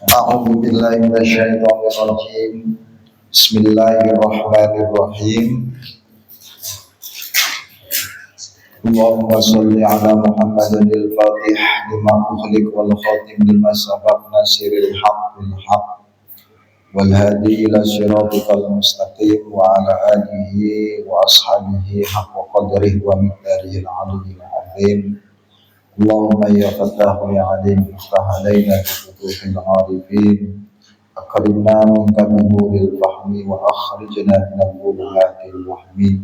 A'udzu billahi minasyaitonir rajim. Bismillahirrahmanirrahim. Allahumma shalli ala Muhammadin al-Fatih lima ughliq wal khatim lima sabaq nasiril haqqil haqq wal hadi ila siratikal mustaqim wa ala alihi wa ashabihi haqqa qadrihi wa miqdarihil aliyyil azim. Allahumma ya Fattahu ya Alim iftah alaina bi futuhil arifin akrimna minka bi nuril fahmi wa akhrijna minal dhulumatil wahmi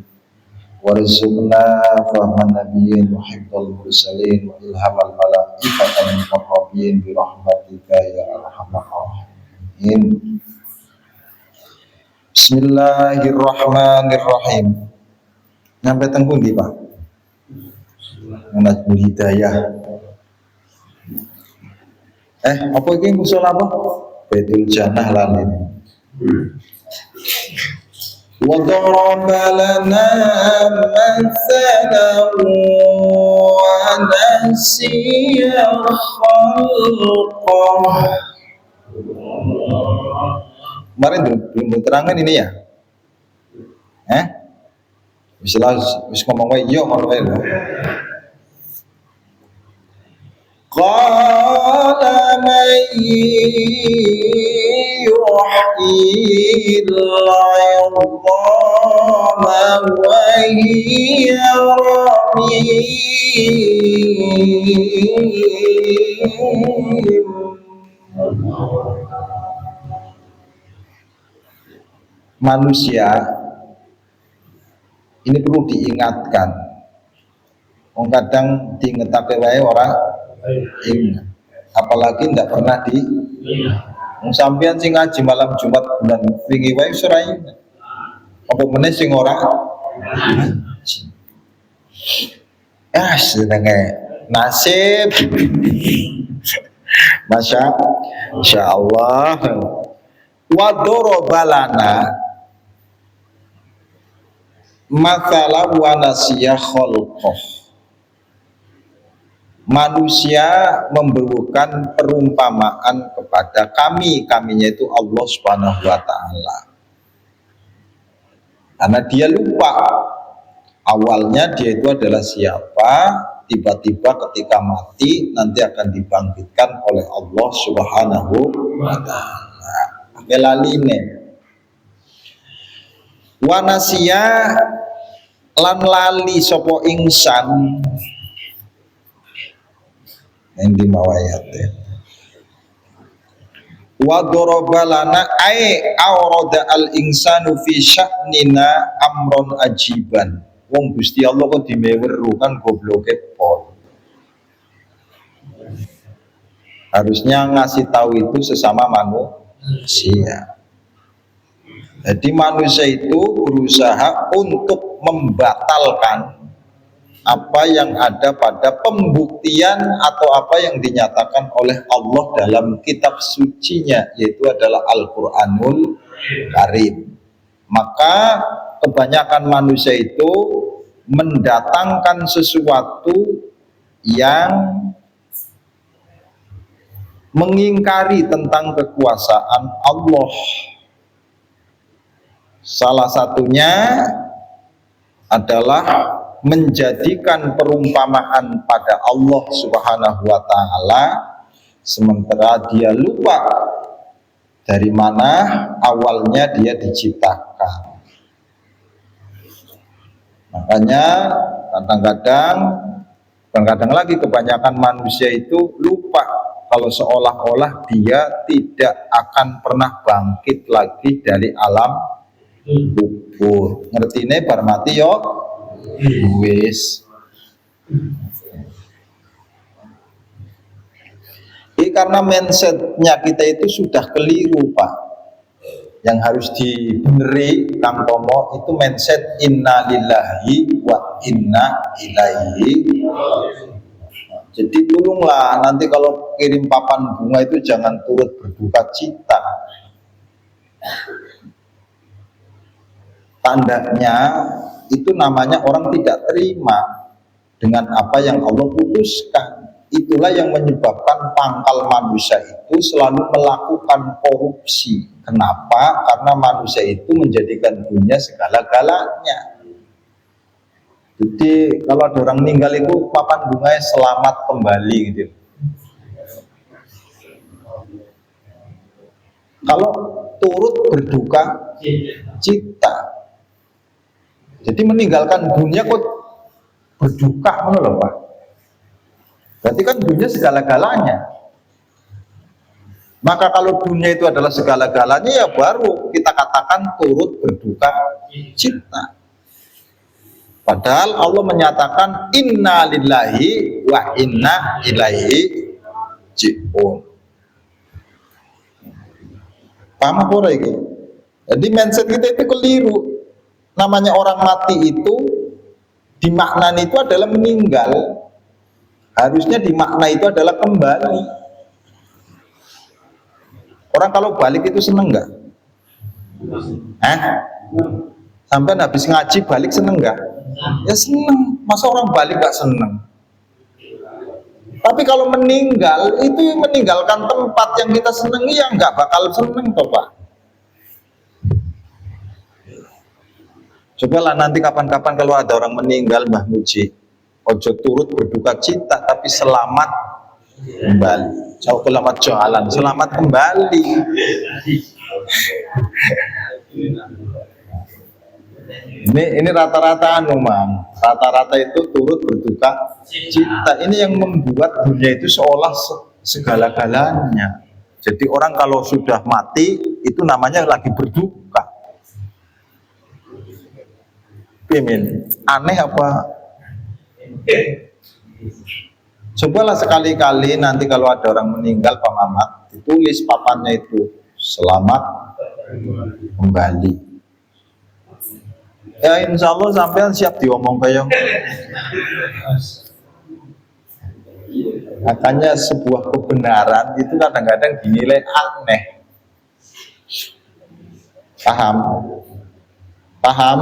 warzuqna fahman nabiyyin wa hifdzal mursalin wa ilhamal malaikatil muqarrabin bi rahmatika ya arhamar rahimin. Bismillahirrahmanirrahim. Nyampe teng pundi, Pak? Najmul Hidayah. Apa iki usul apa? Baitul Jannah lan ini. Wa daraba lana mathalan wa nasiya khalqah. Kemarin belum terangkan ini ya? Wis ngomong wae yo ngono wae. Qala man yuhyil 'idhama wa hiya ramim. Manusia ini perlu diingatkan. Kadang diingetake wae ora ingat, apalagi tidak pernah di sampean sing ngaji malam Jumat bulan wingi wae ora ingat. Apa meneh sing ora senenge nasib. Masya Allah. Wa daraba lana mathalan wa nasiya khalqah. Manusia memberikan perumpamaan kepada kaminya itu Allah Subhanahu wa taala. Karena dia lupa awalnya dia itu adalah siapa, tiba-tiba ketika mati nanti akan dibangkitkan oleh Allah Subhanahu wa taala. Belaline. Wa nasiya lan lali sapa ingsan yang dimawayat ya. Wa daraba lana ay awrada al insanu fi sya'nina amron ajiban. Wong Gusti Allah kok dimeweru kan gobloke pol. Harusnya ngasih tahu itu sesama manusia. Jadi manusia itu berusaha untuk membatalkan apa yang ada pada pembuktian atau apa yang dinyatakan oleh Allah dalam kitab sucinya, yaitu adalah Al-Quranul Karim. Maka kebanyakan manusia itu mendatangkan sesuatu yang mengingkari tentang kekuasaan Allah. Salah satunya adalah menjadikan perumpamaan pada Allah Subhanahu wa taala sementara dia lupa dari mana awalnya dia diciptakan. Makanya kadang-kadang lagi kebanyakan manusia itu lupa kalau seolah-olah dia tidak akan pernah bangkit lagi dari alam kubur. Ngertine bar mati yo wis. Ini karena mindsetnya kita itu sudah keliru, Pak. Yang harus diberi Kang Tomo itu mindset inna lillahi wa inna ilaihi. Jadi tolonglah nanti kalau kirim papan bunga itu jangan turut berduka cita. tandanya itu namanya orang tidak terima dengan apa yang Allah putuskan. Itulah yang menyebabkan pangkal manusia itu selalu melakukan korupsi. Kenapa? Karena manusia itu menjadikan dunia segala-galanya. Jadi kalau ada orang meninggal itu papan bunganya selamat kembali gitu. Kalau turut berduka cita. Jadi meninggalkan dunia kok berduka loh Pak. Berarti kan dunia segala-galanya. Maka kalau dunia itu adalah segala-galanya, ya baru kita katakan turut berduka cita. Padahal Allah menyatakan inna lillahi wa inna ilaihi raji'un. Paham apa ini? Jadi mindset kita itu keliru. Namanya orang mati itu dimaknani itu adalah meninggal. Harusnya dimakna itu adalah kembali. Orang kalau balik itu seneng nggak? Sampai habis ngaji balik seneng nggak? Ya seneng. Masa orang balik nggak seneng? Tapi kalau meninggal itu meninggalkan tempat yang kita senengi, ya nggak bakal seneng toh Pak. Cobalah nanti kapan-kapan kalau ada orang meninggal, Mbah Muji, ojo turut berduka cita, tapi selamat kembali. Selamat jalan, selamat kembali. Ini rata-rata Mang. Rata-rata itu turut berduka cita. Ini yang membuat dunia itu seolah segala-galanya. Jadi orang kalau sudah mati itu namanya lagi berduka. Pimin, aneh apa? Cobalah sekali-kali nanti kalau ada orang meninggal Pak Mamat, ditulis papannya itu selamat kembali. Ya insya Allah sampean siap diomong kayak makanya sebuah kebenaran itu kadang-kadang dinilai aneh. Paham? Paham?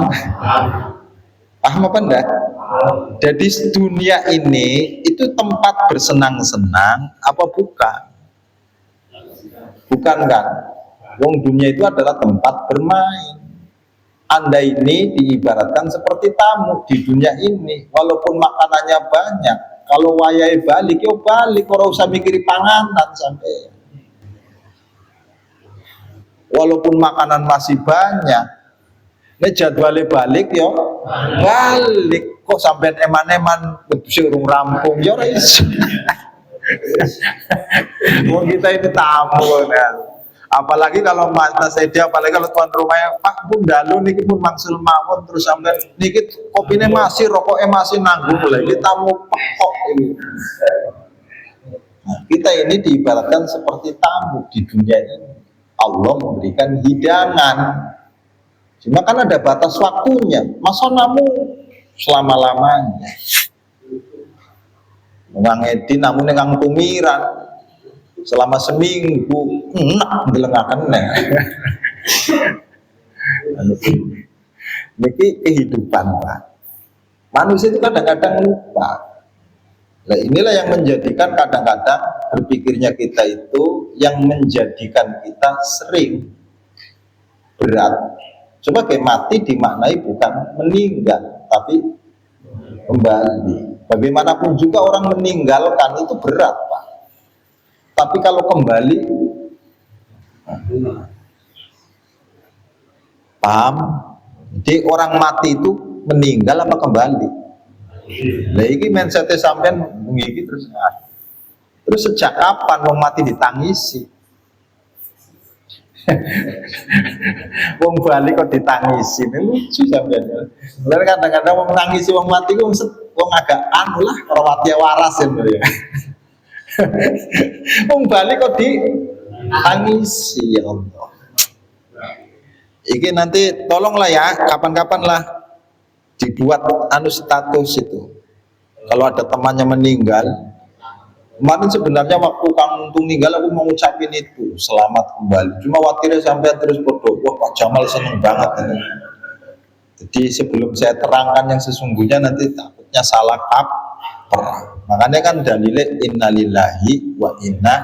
Paham apa enggak? Jadi dunia ini itu tempat bersenang-senang apa bukan? Bukan kan? Wong dunia itu adalah tempat bermain. Anda ini diibaratkan seperti tamu di dunia ini. Walaupun makanannya banyak, kalau wayai balik, yo balik, orang usah mikiri panganan sampai. Walaupun makanan masih banyak, ini jadwalnya balik yo balik. Kok sampai eman-eman urung rampung yo iso. Mau kita ini tamu kan. Apalagi kalau Mas Edi, apalagi kalau tuan rumahnya Pak pun dalu niki pun mangsul mawon terus sampai niki kopinya masih, rokoknya masih nanggung lagi tamu pekok ini. Nah, kita ini diibaratkan seperti tamu di dunia ini. Allah memberikan hidangan. Cuma kan ada batas waktunya. Masa namu selama-lamanya. Ngang Edi namun ngang tumiran selama seminggu enak ngelengaken nih. Niki kehidupan Pak. Manusia itu kadang-kadang lupa. Nah inilah yang menjadikan kadang-kadang berpikirnya kita itu yang menjadikan kita sering berat. Coba kayak mati dimaknai bukan meninggal, tapi kembali. Bagaimanapun juga orang meninggalkan itu berat Pak. Tapi kalau kembali, paham? Jadi orang mati itu meninggal apa kembali? Nah ini mindsetnya sampean begini terus. Terus sejak kapan wong mati ditangisi? Wong balik kok ditangisi? Ini lucu sampean. Lalu kadang-kadang wong nangisi wong mati wong agak anu lah, rawatnya waras ya. Wong balik kok ditangisi ya Allah. Iki nanti tolonglah ya, kapan-kapan lah dibuat anu status itu. Kalau ada temannya meninggal, kemarin sebenarnya waktu Kang Untung meninggal aku mau ngucapin itu selamat kembali. Cuma khawatirnya sampai terus berdoa, wah Pak Jamal seneng banget ini. Jadi sebelum saya terangkan yang sesungguhnya nanti takutnya salah kaprah. Makanya kan dalilnya innalillahi wa inna.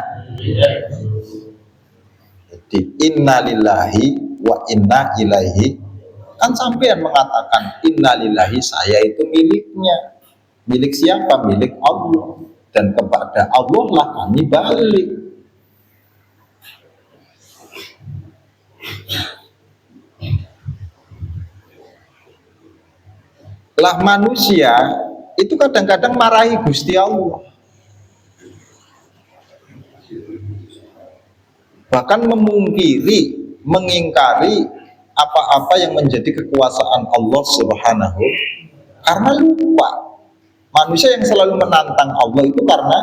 Jadi innalillahi wa inna ilaihi, kan sampean mengatakan innalillahi, saya itu miliknya. Milik siapa? Milik Allah. Dan kepada Allah lah kami balik. Lah manusia itu kadang-kadang marahi Gusti Allah, bahkan memungkiri, mengingkari apa-apa yang menjadi kekuasaan Allah Subhanahu, karena lupa. Manusia yang selalu menantang Allah itu karena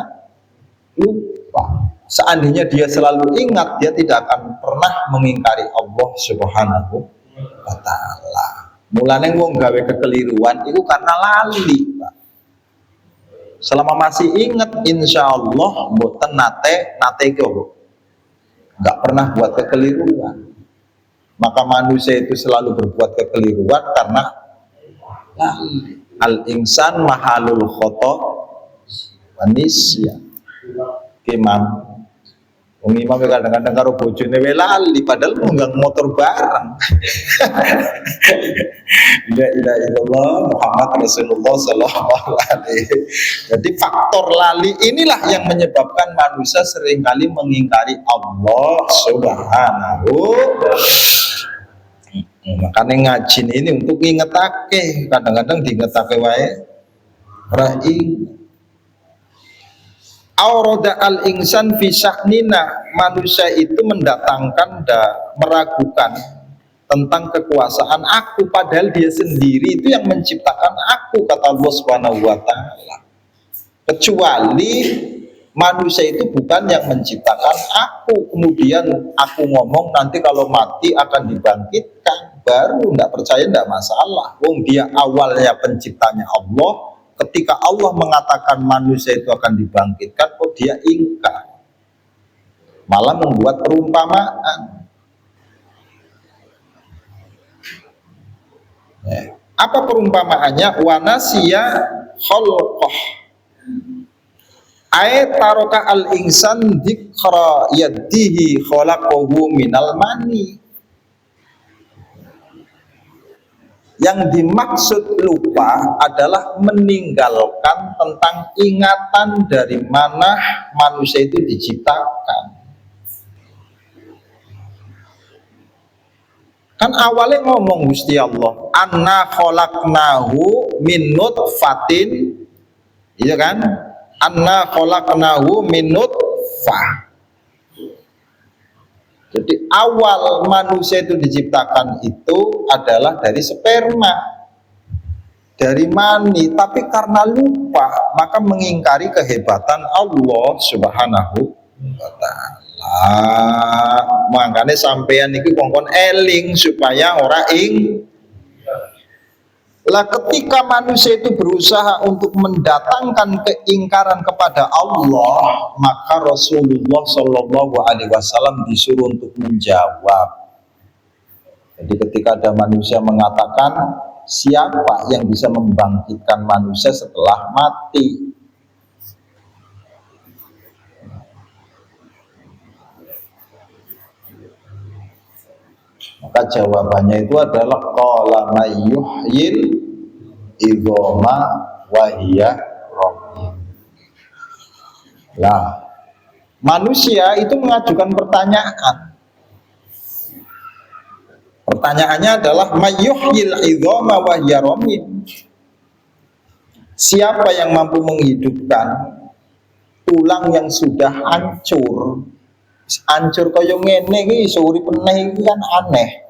lupa. Seandainya dia selalu ingat, dia tidak akan pernah mengingkari Allah Subhanahu wa ta'ala. Mulane wong gawe kekeliruan itu karena lali, Pak. Selama masih ingat, insya Allah mboten nate kok nggak pernah buat kekeliruan. Maka manusia itu selalu berbuat kekeliruan karena lali. Al insan mahalul khoto manusia. Imam Imam kadang-kadang karo bojone we lali padahal nunggang motor bareng. La ilaha illallah Muhammad Rasulullah sallallahu alaihi. Jadi faktor lali inilah yang menyebabkan manusia seringkali mengingkari Allah Subhanahu. Makanya ngaji ini untuk ngingetake, kadang-kadang diingetake wae ora Aurada al-insan fi sya'nina, manusia itu mendatangkan meragukan tentang kekuasaan aku, padahal dia sendiri itu yang menciptakan aku, kata Allah Subhanahu wa ta'ala. Kecuali manusia itu bukan yang menciptakan aku, kemudian aku ngomong nanti kalau mati akan dibangkitkan, baru tidak percaya, tidak masalah. Wong dia awalnya penciptanya Allah. Ketika Allah mengatakan manusia itu akan dibangkitkan, kok dia ingkar, malah membuat perumpamaan. Apa perumpamaannya? Wanasiya khalqah ay taroka al insan dzikra yadihi khalaqahu minal mani. Yang dimaksud lupa adalah meninggalkan tentang ingatan dari mana manusia itu diciptakan. Kan awalnya ngomong Gusti Allah, anna khalaqnahu min nutfatin, iya kan? Anna khalaqnahu min nutfah. Jadi awal manusia itu diciptakan itu adalah dari sperma, dari mani, tapi karena lupa maka mengingkari kehebatan Allah Subhanahu wa ta'ala. Makanya sampean iki kongkon eling supaya ora ing. Lah ketika manusia itu berusaha untuk mendatangkan keingkaran kepada Allah, maka Rasulullah Shallallahu Alaihi Wasallam disuruh untuk menjawab. Jadi ketika ada manusia mengatakan, siapa yang bisa membangkitkan manusia setelah mati? Maka jawabannya itu adalah qala mayyuhyil idhoma wa hiya ramim. Lah, manusia itu mengajukan pertanyaan. Pertanyaannya adalah mayyuhyil idhoma wa hiya ramim. Siapa yang mampu menghidupkan tulang yang sudah hancur? Hancur kaya ngene iki iso urip meneh iki kan aneh.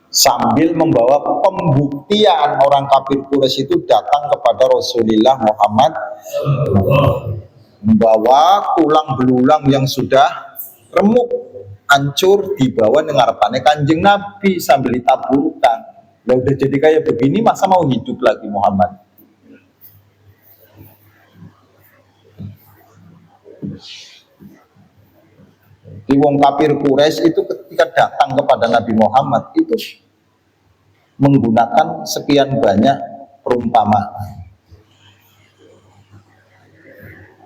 Sambil membawa pembuktian, orang kafir Quraisy itu datang kepada Rasulullah Muhammad membawa tulang belulang yang sudah remuk, hancur, dibawa dengarapane Kanjeng Nabi sambil ditaburkan. Lah udah jadi kayak begini masa mau hidup lagi Muhammad? Di wong kafir Quraisy itu ketika datang kepada Nabi Muhammad itu menggunakan sekian banyak perumpamaan.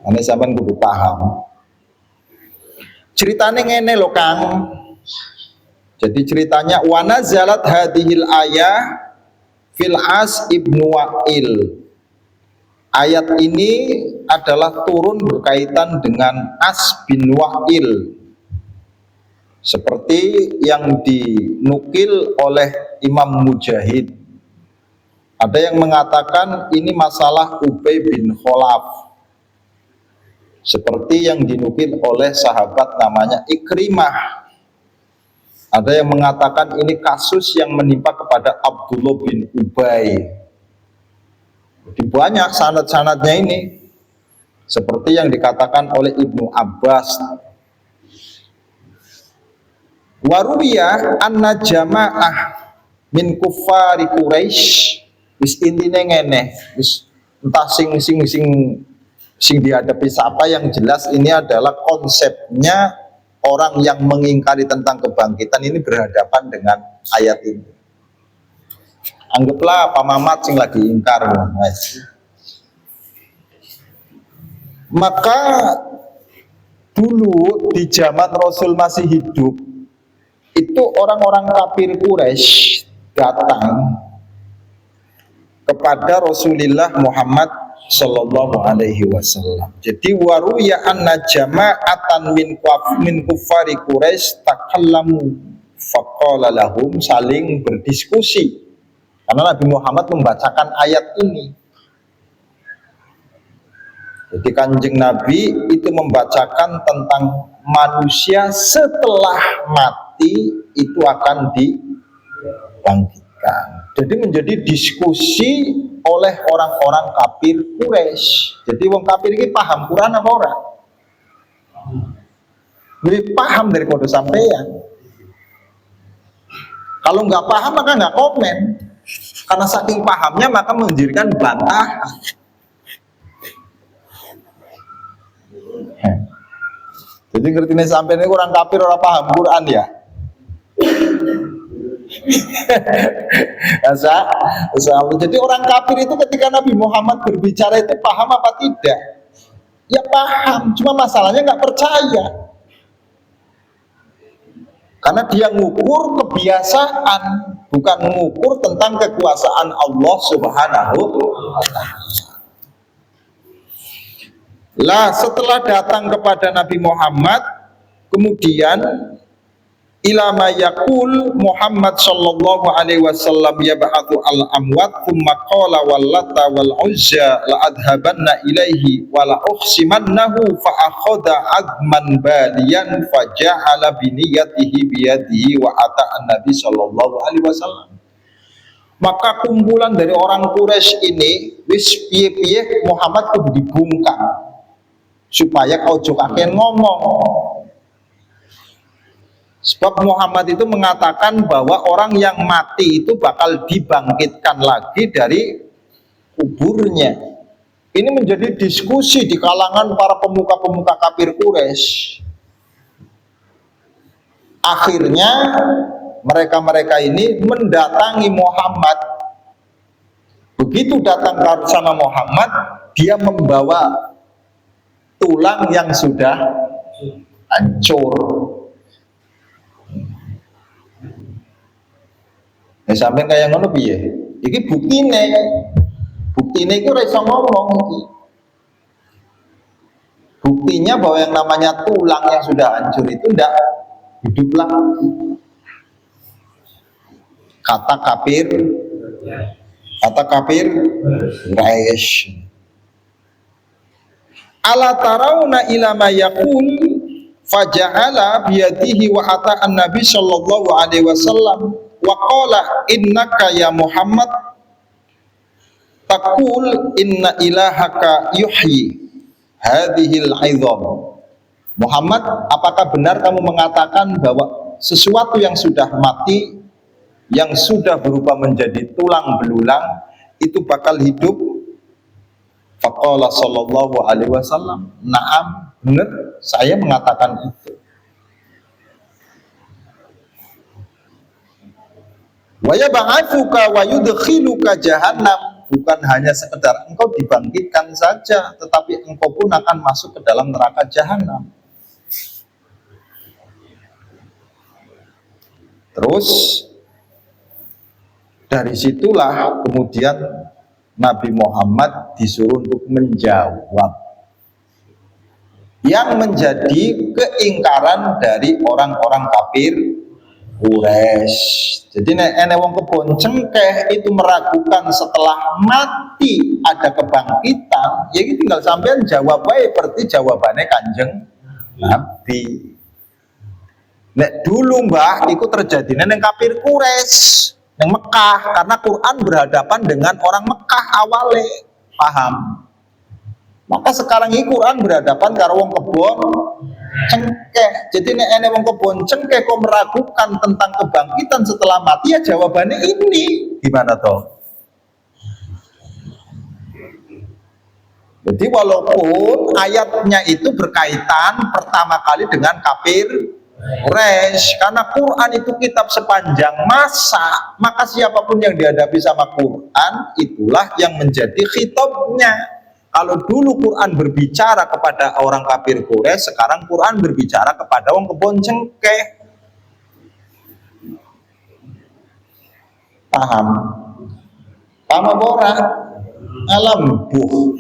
Ini sampean kudu paham. Ceritanya ngene lho Kang. Jadi ceritanya wa nazalat hadhil ayah fil As ibnu Wa'il. Ayat ini adalah turun berkaitan dengan As bin Wa'il, seperti yang dinukil oleh Imam Mujahid. Ada yang mengatakan ini masalah Ubay bin Khalaf, seperti yang dinukil oleh sahabat namanya Ikrimah. Ada yang mengatakan ini kasus yang menimpa kepada Abdullah bin Ubay. Jadi banyak sanad-sanadnya ini, seperti yang dikatakan oleh Ibnu Abbas. Waruwiyah anna jamaah min kuffari Quraisy, wis intine ngene, wis entah sing dihadapi siapa, yang jelas ini adalah konsepnya orang yang mengingkari tentang kebangkitan ini berhadapan dengan ayat ini. Anggaplah Pak Mamat sing lagi ingkar, maka dulu di zaman Rasul masih hidup itu orang-orang kafir Quraisy datang kepada Rasulullah Muhammad Sallallahu Alaihi Wasallam. Jadi waruya anna jama'atan min kufari Quraisy takallamu faqala lahum, saling berdiskusi karena Nabi Muhammad membacakan ayat ini. Jadi Kanjeng Nabi itu membacakan tentang manusia setelah mati itu akan dibangkitkan. Jadi menjadi diskusi oleh orang-orang kafir Quraisy. Jadi wong kafir ini paham Quran apa ora? Lebih paham dari kode sampeyan. Kalau nggak paham maka nggak komen. Karena saking pahamnya maka menjadikan bantahan. Jadi ngerti nih sampeyan ini orang kafir orang paham Quran ya. Jadi orang kafir itu ketika Nabi Muhammad berbicara itu paham apa tidak? Ya paham, cuma masalahnya nggak percaya. Karena dia ngukur kebiasaan, bukan ngukur tentang kekuasaan Allah Subhanahu wa Ta'ala. Lah setelah datang kepada Nabi Muhammad, kemudian ilama yakul Muhammad sallallahu alaihi wasallam yab'athu al-amwat thumma qala wallata wal uzza la adhabanna ilaihi wa la ukhsimannahu fa akhadha adman baliyan fa ja'ala bi niyyatihi bi yadihi wa ata an-nabi sallallahu alaihi wasallam. Maka kumpulan dari orang Quraisy ini wis piye-piye Muhammad kudu dibungkam supaya kau kakek ngomong. Sebab Muhammad itu mengatakan bahwa orang yang mati itu bakal dibangkitkan lagi dari kuburnya. Ini menjadi diskusi di kalangan para pemuka-pemuka kafir Quraisy. Akhirnya mereka-mereka ini mendatangi Muhammad. Begitu datang ke sana Muhammad, dia membawa tulang yang sudah hancur. Ya sampai kayak ngono piye? Iki buktine iku ora iso ngomong iki. Buktinya bahwa yang namanya tulang yang sudah hancur itu ndak hidup lagi. Kata kafir Quraisy. Ala tarawna ila ma yaqul faja'ala biyadihi wa ata an-nabi sallallahu alaihi wasallam wa qala innaka ya Muhammad taqul inna ilahaka yuhyi hadhil 'idham. Muhammad, apakah benar kamu mengatakan bahwa sesuatu yang sudah mati, yang sudah berubah menjadi tulang belulang itu bakal hidup? Faqala sallallahu alaihi wasallam, na'am, benar, saya mengatakan itu. Wa yab'atsuka wa yudkhiluka jahannam, bukan hanya sekedar engkau dibangkitkan saja, tetapi engkau pun akan masuk ke dalam neraka jahanam. Terus dari situlah kemudian Nabi Muhammad disuruh untuk menjawab yang menjadi keingkaran dari orang-orang kafir Quraisy. Jadi nek wong kebon cengkeh itu meragukan setelah mati ada kebangkitan, ya ini tinggal sampean jawab wae seperti jawabannya Kanjeng Nabi. Nek dulu Mbah itu terjadinya neng kafir Quraisy, neng Mekah, karena Quran berhadapan dengan orang Mekah awale, paham? Maka sekarang ini Quran berhadapan karo wong kebon cengkeh. Jadi nek wong kebon cengkeh kok meragukan tentang kebangkitan setelah mati, ya jawabannya ini. Gimana toh? Jadi walaupun ayatnya itu berkaitan pertama kali dengan kafir Quraisy, karena Quran itu kitab sepanjang masa, maka siapapun yang dihadapi sama Quran itulah yang menjadi khitabnya. Kalau dulu Quran berbicara kepada orang kafir Quraisy, sekarang Quran berbicara kepada orang kebon cengkeh. Paham? Paham apa ora? Alam buh.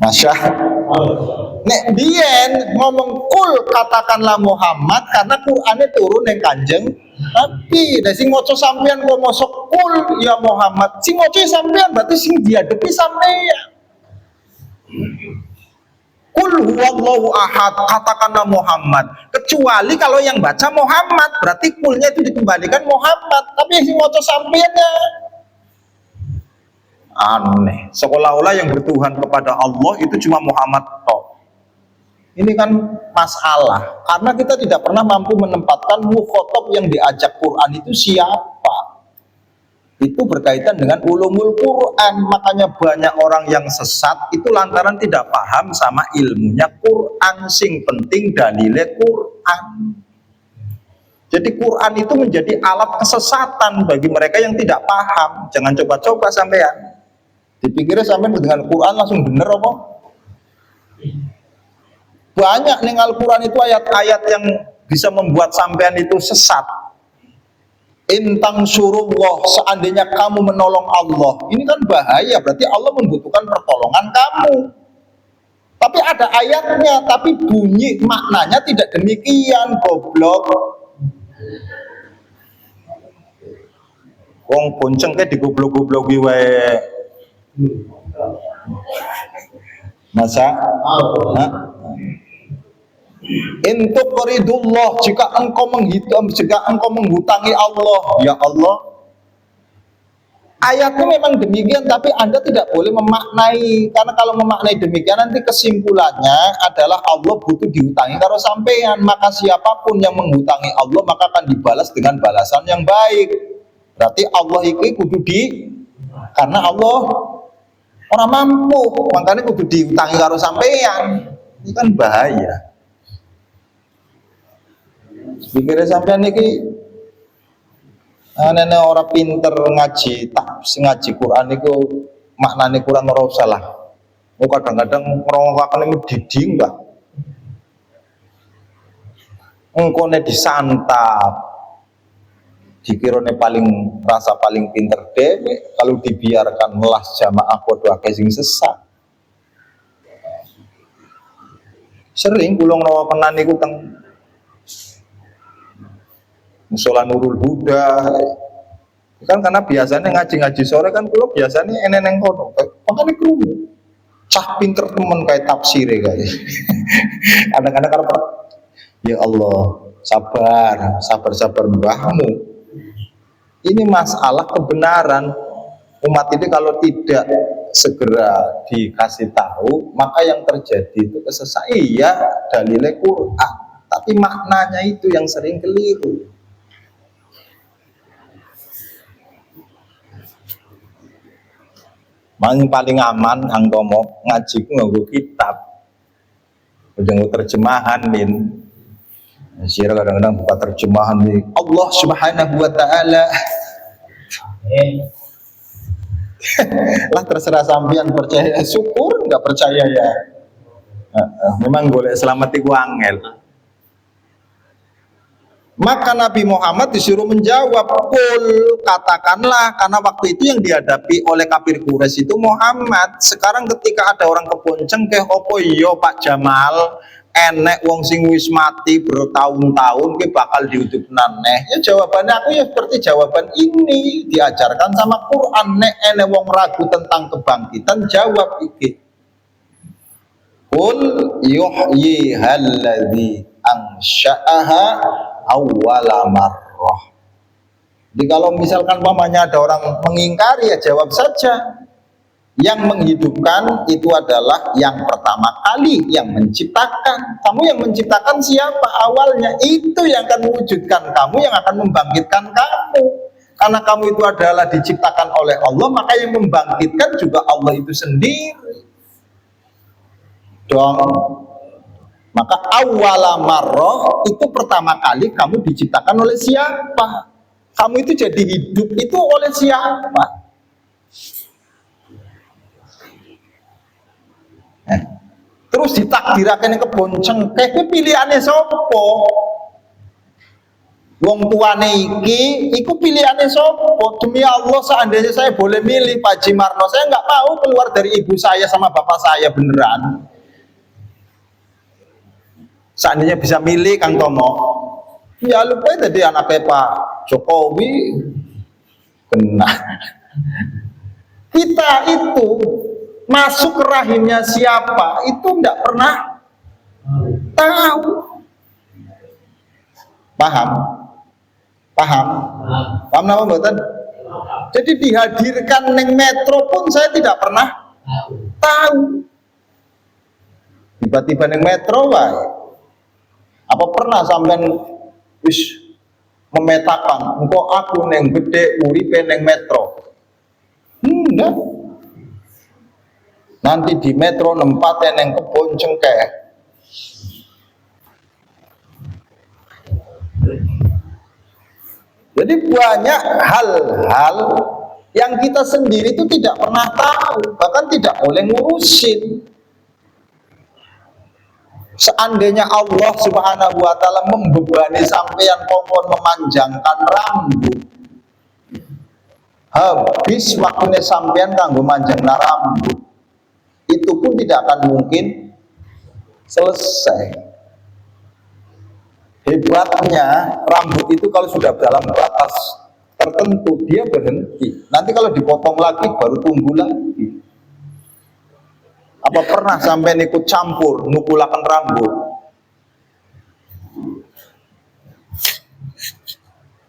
Masya nek biyen ngomong kul katakanlah Muhammad, karena Qur'ane turun yang Kanjeng Nabi. Dan sing maca sampean kok mosok kul ya Muhammad, sing maca sampean berarti sing diadepi sampean. Kul huwallahu ahad, katakanlah Muhammad. Kecuali kalau yang baca Muhammad, berarti kulnya itu dikembalikan Muhammad, tapi yang sing maca sampean ya aneh. Seolah-olah yang bertuhan kepada Allah itu cuma Muhammad toh. Ini kan masalah, karena kita tidak pernah mampu menempatkan mukhotob yang diajak Quran itu siapa. Itu berkaitan dengan ulumul Quran. Makanya banyak orang yang sesat itu lantaran tidak paham sama ilmunya Quran. Sing penting dalile Quran. Jadi Quran itu menjadi alat kesesatan bagi mereka yang tidak paham. Jangan coba-coba sampean dipikirnya sampean dengan Quran langsung bener apa? Banyak nih Al-Quran itu ayat-ayat yang bisa membuat sampean itu sesat. Intang surullah, seandainya kamu menolong Allah, ini kan bahaya, berarti Allah membutuhkan pertolongan kamu. Tapi ada ayatnya, tapi bunyi maknanya tidak demikian, goblok. Wong bonceng ke digoblok-gobloki wae. Masa Intuk qaridullah, jika engkau menghutangi Allah, ya Allah. Ayatnya memang demikian, tapi Anda tidak boleh memaknai, karena kalau memaknai demikian nanti kesimpulannya adalah Allah butuh dihutangi karo sampean. Maka siapapun yang menghutangi Allah maka akan dibalas dengan balasan yang baik. Berarti Allah itu kudu karena Allah orang mampu, makanya kudu dihutangi karo sampean. Ini kan bahaya. Pikirnya sampean iki nenek orang pinter ngaji ngaji Quran itu maknane Quran ora usah lah. Oh kadang-kadang ngrungokake medhidhi enggak. Engkone disantap. Dikirone rasa paling pinter dhewe, kalau dibiarkan melas jamaah padha akeh sing sesat. Sering kula ngrungokaken niku teng Musola Nurul Huda. Kan karena biasanya ngaji-ngaji sore kan kula biasanya eneng kono. Makane krungu. Cah pinter temen kayak tafsir kayak. Kadang-kadang karo ya Allah, sabar mbahmu. Ini masalah kebenaran. Umat ini kalau tidak segera dikasih tahu, maka yang terjadi itu kesesatan. Iya, dalilnya Quran, tapi maknanya itu yang sering keliru. Paling aman anggomo ngaji ku nganggo kitab. Nganggo terjemahan min. Sira kadang-kadang buka terjemahan di Allah Subhanahu wa taala. Lah terserah sampean percaya syukur, nggak percaya ya. Memang golek selamat iku angel. Maka Nabi Muhammad disuruh menjawab, "Qul," katakanlah, karena waktu itu yang dihadapi oleh kafir Quraisy itu Muhammad. Sekarang ketika ada orang kebonceng kayak opo iyo Pak Jamal, enek wong sing wis mati bertahun-tahun ke bakal diudupna neh. Ya jawabannya aku ya seperti jawaban ini diajarkan sama Quran. Nek enek wong ragu tentang kebangkitan, jawab iki. Qul yuhyihal ladzi ansha'aha awwala marrah. Jadi kalau misalkan pamannya ada orang mengingkari, ya jawab saja. Yang menghidupkan itu adalah yang pertama kali yang menciptakan. Kamu yang menciptakan siapa awalnya? Itu yang akan mewujudkan kamu, yang akan membangkitkan kamu. Karena kamu itu adalah diciptakan oleh Allah, maka yang membangkitkan juga Allah itu sendiri. Dong. Maka awwala marrah itu pertama kali kamu diciptakan oleh siapa? Kamu itu jadi hidup itu oleh siapa? Terus ditakdirakan kebonceng, kayak pilihannya sopo? Wong tuane iki, iku pilihannya sopo? Demi Allah, seandainya saya boleh milih Pak Jimarno, saya nggak mau keluar dari ibu saya sama bapak saya beneran. Seandainya bisa milih Kang Tomo, ya lupa tadi anaknya Pak Jokowi kena. Kita itu masuk ke rahimnya siapa itu tidak pernah tahu. Paham? Paham? Paham nama mboten? Jadi dihadirkan neng metro pun saya tidak pernah tahu. Tiba-tiba neng metro wae. Apa pernah sampean wis memetakan engkau aku neng gede uripe neng metro? Enggak. Nanti di metro nempatnya neng kebon cengkeh. Jadi banyak hal-hal yang kita sendiri itu tidak pernah tahu, bahkan tidak boleh ngurusin. Seandainya Allah Subhanahu wa taala membebani sampeyan kongkon memanjangkan rambut, habis waktunya sampeyan kanggo manjangna rambut, itu pun tidak akan mungkin selesai. Hebatnya rambut itu kalau sudah dalam batas tertentu dia berhenti. Nanti kalau dipotong lagi baru tumbuh lagi. Apa pernah sampai ikut campur nukulakan rambut?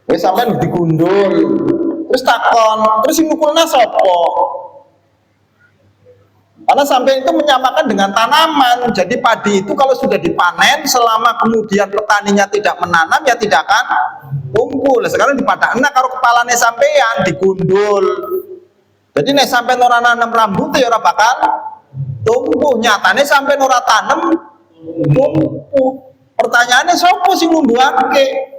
Wes sampai digundul, terus takon, terus nukulna sopo? Karena sampai itu menyamakan dengan tanaman. Jadi padi itu kalau sudah dipanen, selama kemudian petaninya tidak menanam, ya tidak akan tumbuh. Sekarang dipadakna karo kepalanya sampean digundul. Jadi nek sampean ora nanam rambut ya ora bakal tumbuh. Nyatane sampai ora tanem tumbuh. Pertanyaannya sopo sing numbuhake?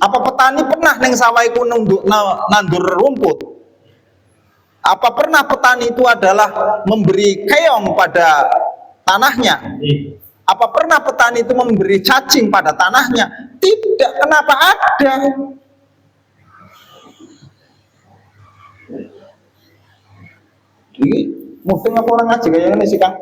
Apa petani pernah neng sawah iku nandur rumput? Apa pernah petani itu adalah memberi keong pada tanahnya? Apa pernah petani itu memberi cacing pada tanahnya? Tidak. Kenapa ada? Mungkin apa orang ngaji kayak ini sih Kang?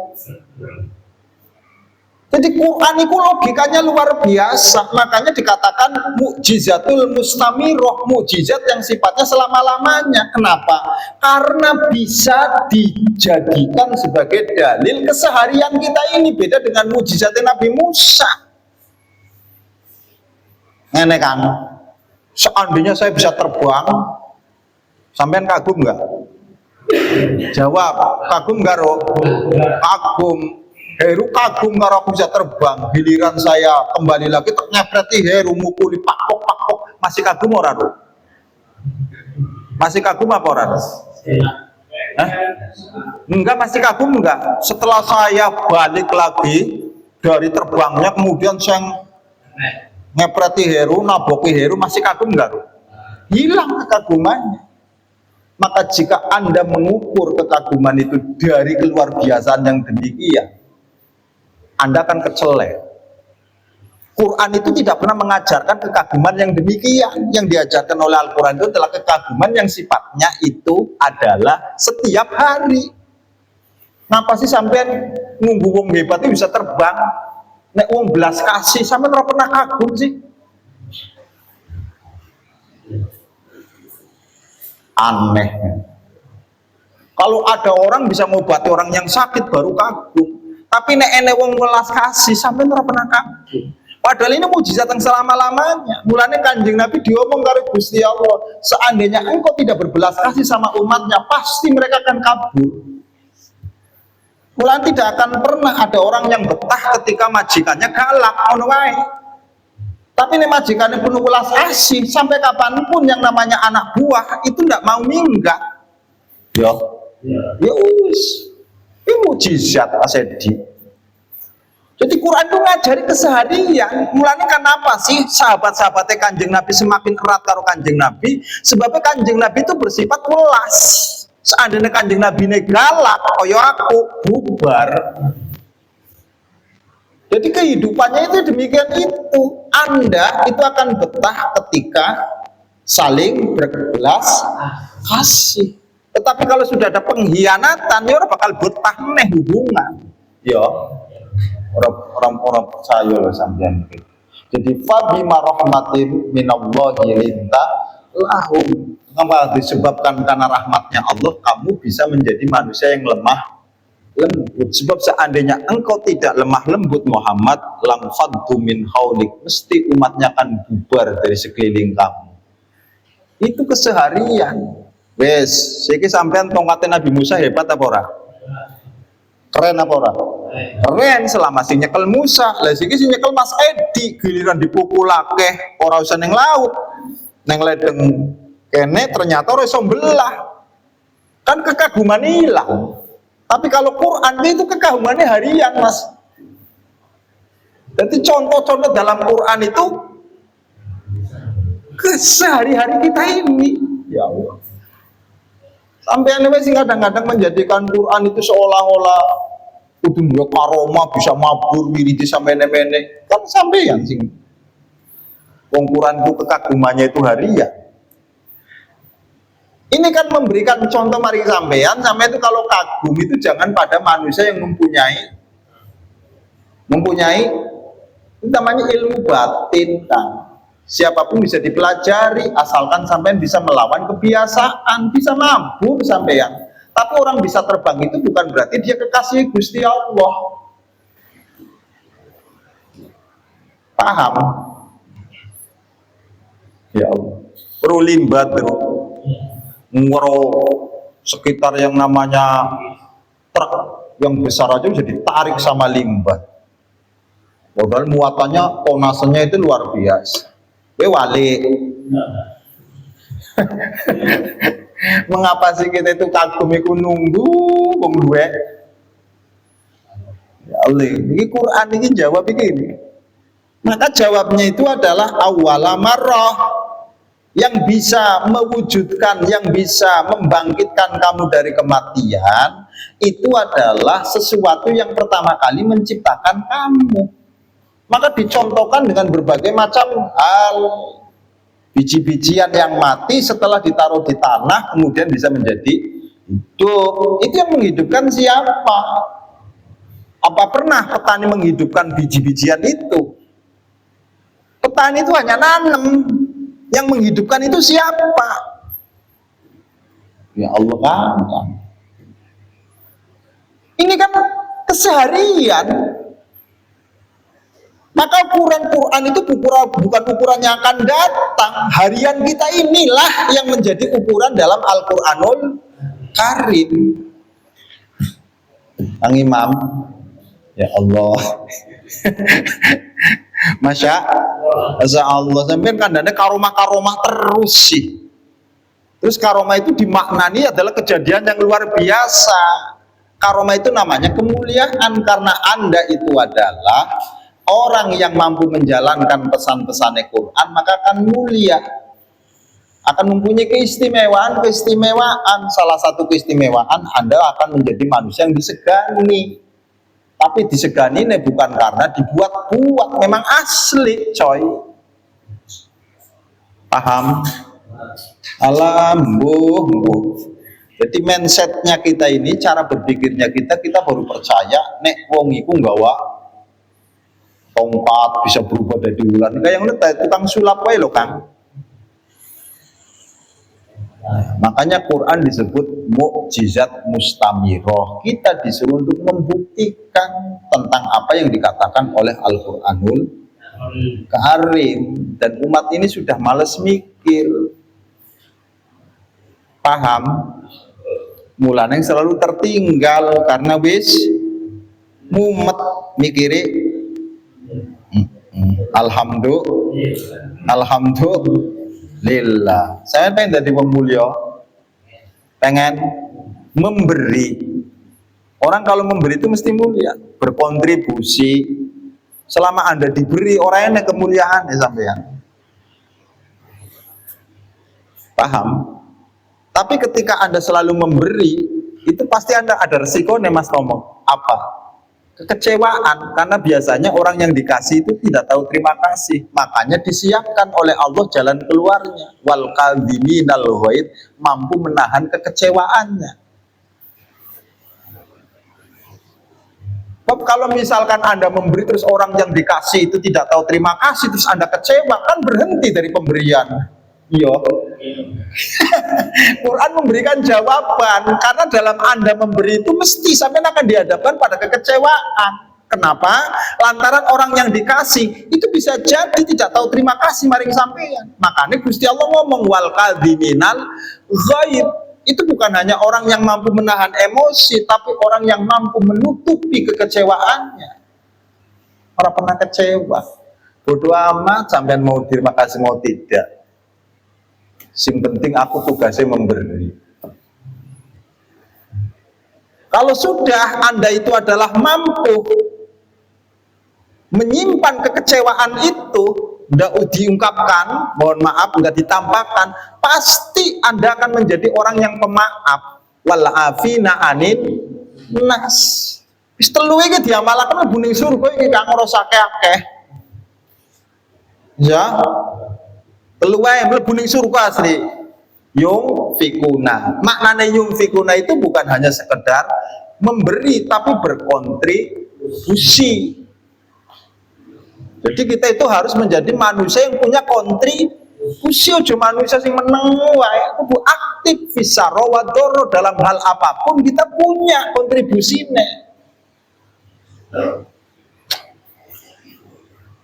Jadi Quran itu logikanya luar biasa. Makanya dikatakan mukjizatul mustamiroh, mukjizat yang sifatnya selama-lamanya. Kenapa? Karena bisa dijadikan sebagai dalil keseharian kita ini. Beda dengan mukjizatnya Nabi Musa. Ngene kan? Seandainya saya bisa terbang, sampean kagum nggak? Jawab, kagum nggak Ro? Kagum. Heru kagum karo aku bisa terbang. Giliran saya kembali lagi ternyapeti Heru mukuli pakok. Masih kagum ora Ro? Masih kagum apa ora? Enggak, masih kagum enggak? Setelah saya balik lagi Dari terbangnya kemudian sang ngepreti Heru, naboki Heru, masih kagum nggak? Hilang kekagumannya. Maka jika Anda mengukur kekaguman itu dari keluar biasaan yang demikian, Anda akan kecelek. Quran itu tidak pernah mengajarkan kekaguman yang demikian. Yang diajarkan oleh Al-Quran itu adalah kekaguman yang sifatnya itu adalah setiap hari. Ngapa sih sampean nunggu wong hebat itu bisa terbang? Nek wong belas kasih sampean ora pernah kagum sih? Aneh. Kalau ada orang bisa ngobati orang yang sakit baru kagum. Tapi nek enek wong belas kasih sampean ora pernah kagum. Padahal ini mujizat yang selama-lamanya. Mulanya Kanjeng Nabi diomong karo Gusti Allah, seandainya engkau tidak berbelas kasih sama umatnya, pasti mereka akan kabur. Mulanya tidak akan pernah ada orang yang betah ketika majikannya galak, ono wae. Tapi ini majikannya penuh belas kasih, sampai kapanpun yang namanya anak buah itu tidak mau minggat. Ya us. Ini mujizat Asedi. Jadi Quran itu ngajari keseharian. Mulanya kenapa sih sahabat-sahabatnya Kanjeng Nabi semakin erat karo Kanjeng Nabi? Sebabnya Kanjeng Nabi itu bersifat welas. Seandainya Kanjeng Nabi ini galak, koyo aku bubar. Jadi kehidupannya itu demikian itu. Anda itu akan betah ketika saling berbelas kasih. Tetapi kalau sudah ada pengkhianatan, ya orang bakal betah neh hubungan. Ya. Orang-orang percaya loh sampean. Jadi fabima rahmatin minallahi linta lahum. Kenapa? Disebabkan karena rahmatnya Allah kamu bisa menjadi manusia yang lemah lembut. Sebab seandainya engkau tidak lemah lembut Muhammad, lam faddu min haulik, mesti umatnya akan bubar dari sekeliling kamu. Itu keseharian. Wes, siki sampean tongkatnya Nabi Musa hebat apa ora? Keren apa ora? Keren selama si nyekel Musa. Lah siki si nyekel Mas Edi giliran dipukulake ora usah ning laut. Neng ledeng kene ternyata ora iso belah. Kan kekaguman hilang. Tapi kalau Quran itu kekagumannya harian, Mas. Jadi contoh-contoh dalam Quran itu kesehari-hari kita ini. Ya Allah. Sampai aneh sih kadang-kadang menjadikan Quran itu seolah-olah kudu dua karoma bisa mabur wiridi sampai mene-mene. Kan sampeyan sing wong Quran itu kekagumannya itu harian. Ini kan memberikan contoh mari sampean, sampai itu kalau kagum itu jangan pada manusia yang mempunyai itu namanya ilmu batin kan. Siapapun bisa dipelajari asalkan sampean bisa melawan kebiasaan, bisa mampu sampean. Tapi orang bisa terbang itu bukan berarti dia kekasih Gusti Allah. Paham? Ya Allah. Perlu limbat ngoro sekitar yang namanya truk yang besar aja bisa ditarik sama limbat. Padahal muatannya, tonasannya itu luar biasa. Wali. Mengapa sih kita itu kagum iku nunggu wong duwe? Ya Allah, ini Quran ini jawab begini. Maka jawabnya itu adalah awwala marrah, yang bisa mewujudkan, yang bisa membangkitkan kamu dari kematian itu adalah sesuatu yang pertama kali menciptakan kamu. Maka dicontohkan dengan berbagai macam hal. Biji-bijian yang mati setelah ditaruh di tanah kemudian bisa menjadi hidup. Itu yang menghidupkan siapa? Apa pernah petani menghidupkan biji-bijian itu? Petani itu hanya nanam. Yang menghidupkan itu siapa? Ya Allah kan. Ini kan keseharian. Maka ukuran Quran itu bukan ukuran yang akan datang. Harian kita inilah yang menjadi ukuran dalam Al-Quranul Karim. Ang Imam, ya Allah. Masya Allah, sampai kandangnya karomah-karomah terus sih. Terus karomah itu dimaknani adalah kejadian yang luar biasa. Karomah itu namanya kemuliaan karena Anda itu adalah orang yang mampu menjalankan pesan-pesan Quran, maka akan mulia, akan mempunyai keistimewaan. Salah satu keistimewaan Anda akan menjadi manusia yang disegani. Tapi disegani ini bukan karena dibuat-buat, memang asli, coy. Paham? Alhamdulillah. Jadi mindsetnya kita ini, cara berpikirnya kita baru percaya nek wong iku nggawa tongkat bisa berubah dari ular. Kayak yang tukang sulap wae lho, Kang. Makanya Quran disebut mukjizat mustamiroh. Kita disuruh untuk membuktikan tentang apa yang dikatakan oleh Al-Quranul Karim. Dan umat ini sudah males mikir. Paham? Mulanya yang selalu tertinggal karena wis mumet mikiri. Alhamdulillah. Saya pengen jadi wong mulya, pengen memberi. Orang kalau memberi itu mesti mulia, berkontribusi. Selama Anda diberi, orang yang kemuliaan ya sampean. Paham? Tapi ketika Anda selalu memberi, itu pasti Anda ada resikonya, Mas Tomo. Apa? Kekecewaan, karena biasanya orang yang dikasih itu tidak tahu terima kasih. Makanya disiapkan oleh Allah jalan keluarnya. Wal kadhiminal ghaidh, mampu menahan kekecewaannya. Kalau misalkan Anda memberi terus orang yang dikasih itu tidak tahu terima kasih, terus Anda kecewa, kan berhenti dari pemberian. Iya. Quran memberikan jawaban, karena dalam Anda memberi itu mesti sampai akan dihadapkan pada kekecewaan. Kenapa? Lantaran orang yang dikasih itu bisa jadi tidak tahu terima kasih maring sampean. Makanya Gusti Allah ngomong wal kadhiminal ghaidh. Itu bukan hanya orang yang mampu menahan emosi, tapi orang yang mampu menutupi kekecewaannya. Orang pernah kecewa, bodoh amat sampean mau terima kasih mau tidak. Sing penting aku tugasnya memberi. Kalau sudah Anda itu adalah mampu menyimpan kekecewaan itu, tidak diungkapkan, mohon maaf, tidak ditampakkan, pasti Anda akan menjadi orang yang pemaaf. Wal afina anin nas. Wis telu iki diamalaken mlebu ning surga iki kang ngrasa akeh-akeh. Ya. Telu wae mlebu ning surga asli. Yung fikuna. Maknanya yung fikuna itu bukan hanya sekedar memberi, tapi berkontribusi. Jadi kita itu harus menjadi manusia yang punya kontribusi, ojo manusia yang meneng wae, kudu aktif fisaro wadoro, dalam hal apapun kita punya kontribusinya.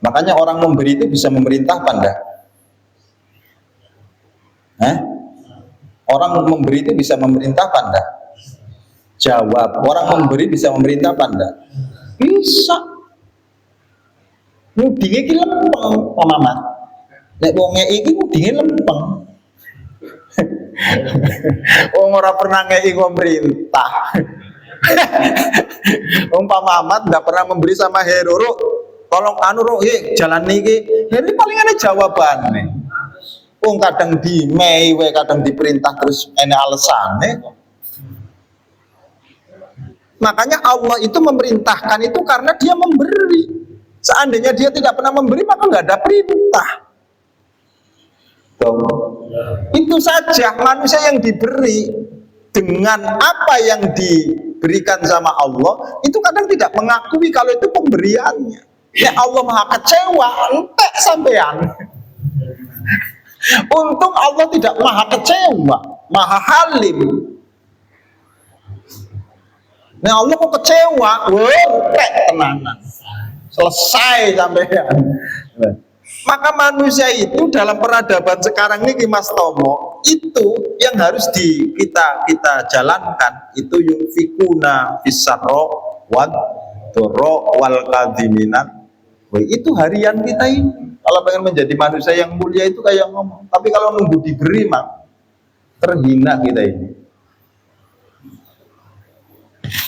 Makanya orang memberi itu bisa memerintah Anda. Orang memberi itu bisa memerintah Anda. Jawab, orang memberi bisa memerintah Anda. Bisa. Mudinge iki lempeng, Pak Mamat. Nek wong ngeki iki mudinge lempeng. Wong ora pernah ngeki pemerintah. Wong Pak Mamat ndak pernah memberi sama Heru, tolong anu Ruk, jalan niki. Ini paling ada jawabannya. Wong kadang dimei, kadang diperintah terus enek alesane. Makanya Allah itu memerintahkan itu karena dia memberi. Seandainya dia tidak pernah memberi, maka nggak ada perintah. Tuh. Itu saja manusia yang diberi dengan apa yang diberikan sama Allah, itu kadang tidak mengakui kalau itu pemberiannya. Ya Allah maha kecewa, entek sampean. Untung Allah tidak maha kecewa, maha halim. Nah Allah kok kecewa, entek tenanan. Selesai sampean. Maka manusia itu dalam peradaban sekarang ini Mas Tomo, itu yang harus kita jalankan, itu yunfikuna fisarro wad doro wal kadhiminan. Itu harian kita ini. Kalau pengen menjadi manusia yang mulia itu kayak ngomong. Tapi kalau nunggu diberi mah terhina kita ini.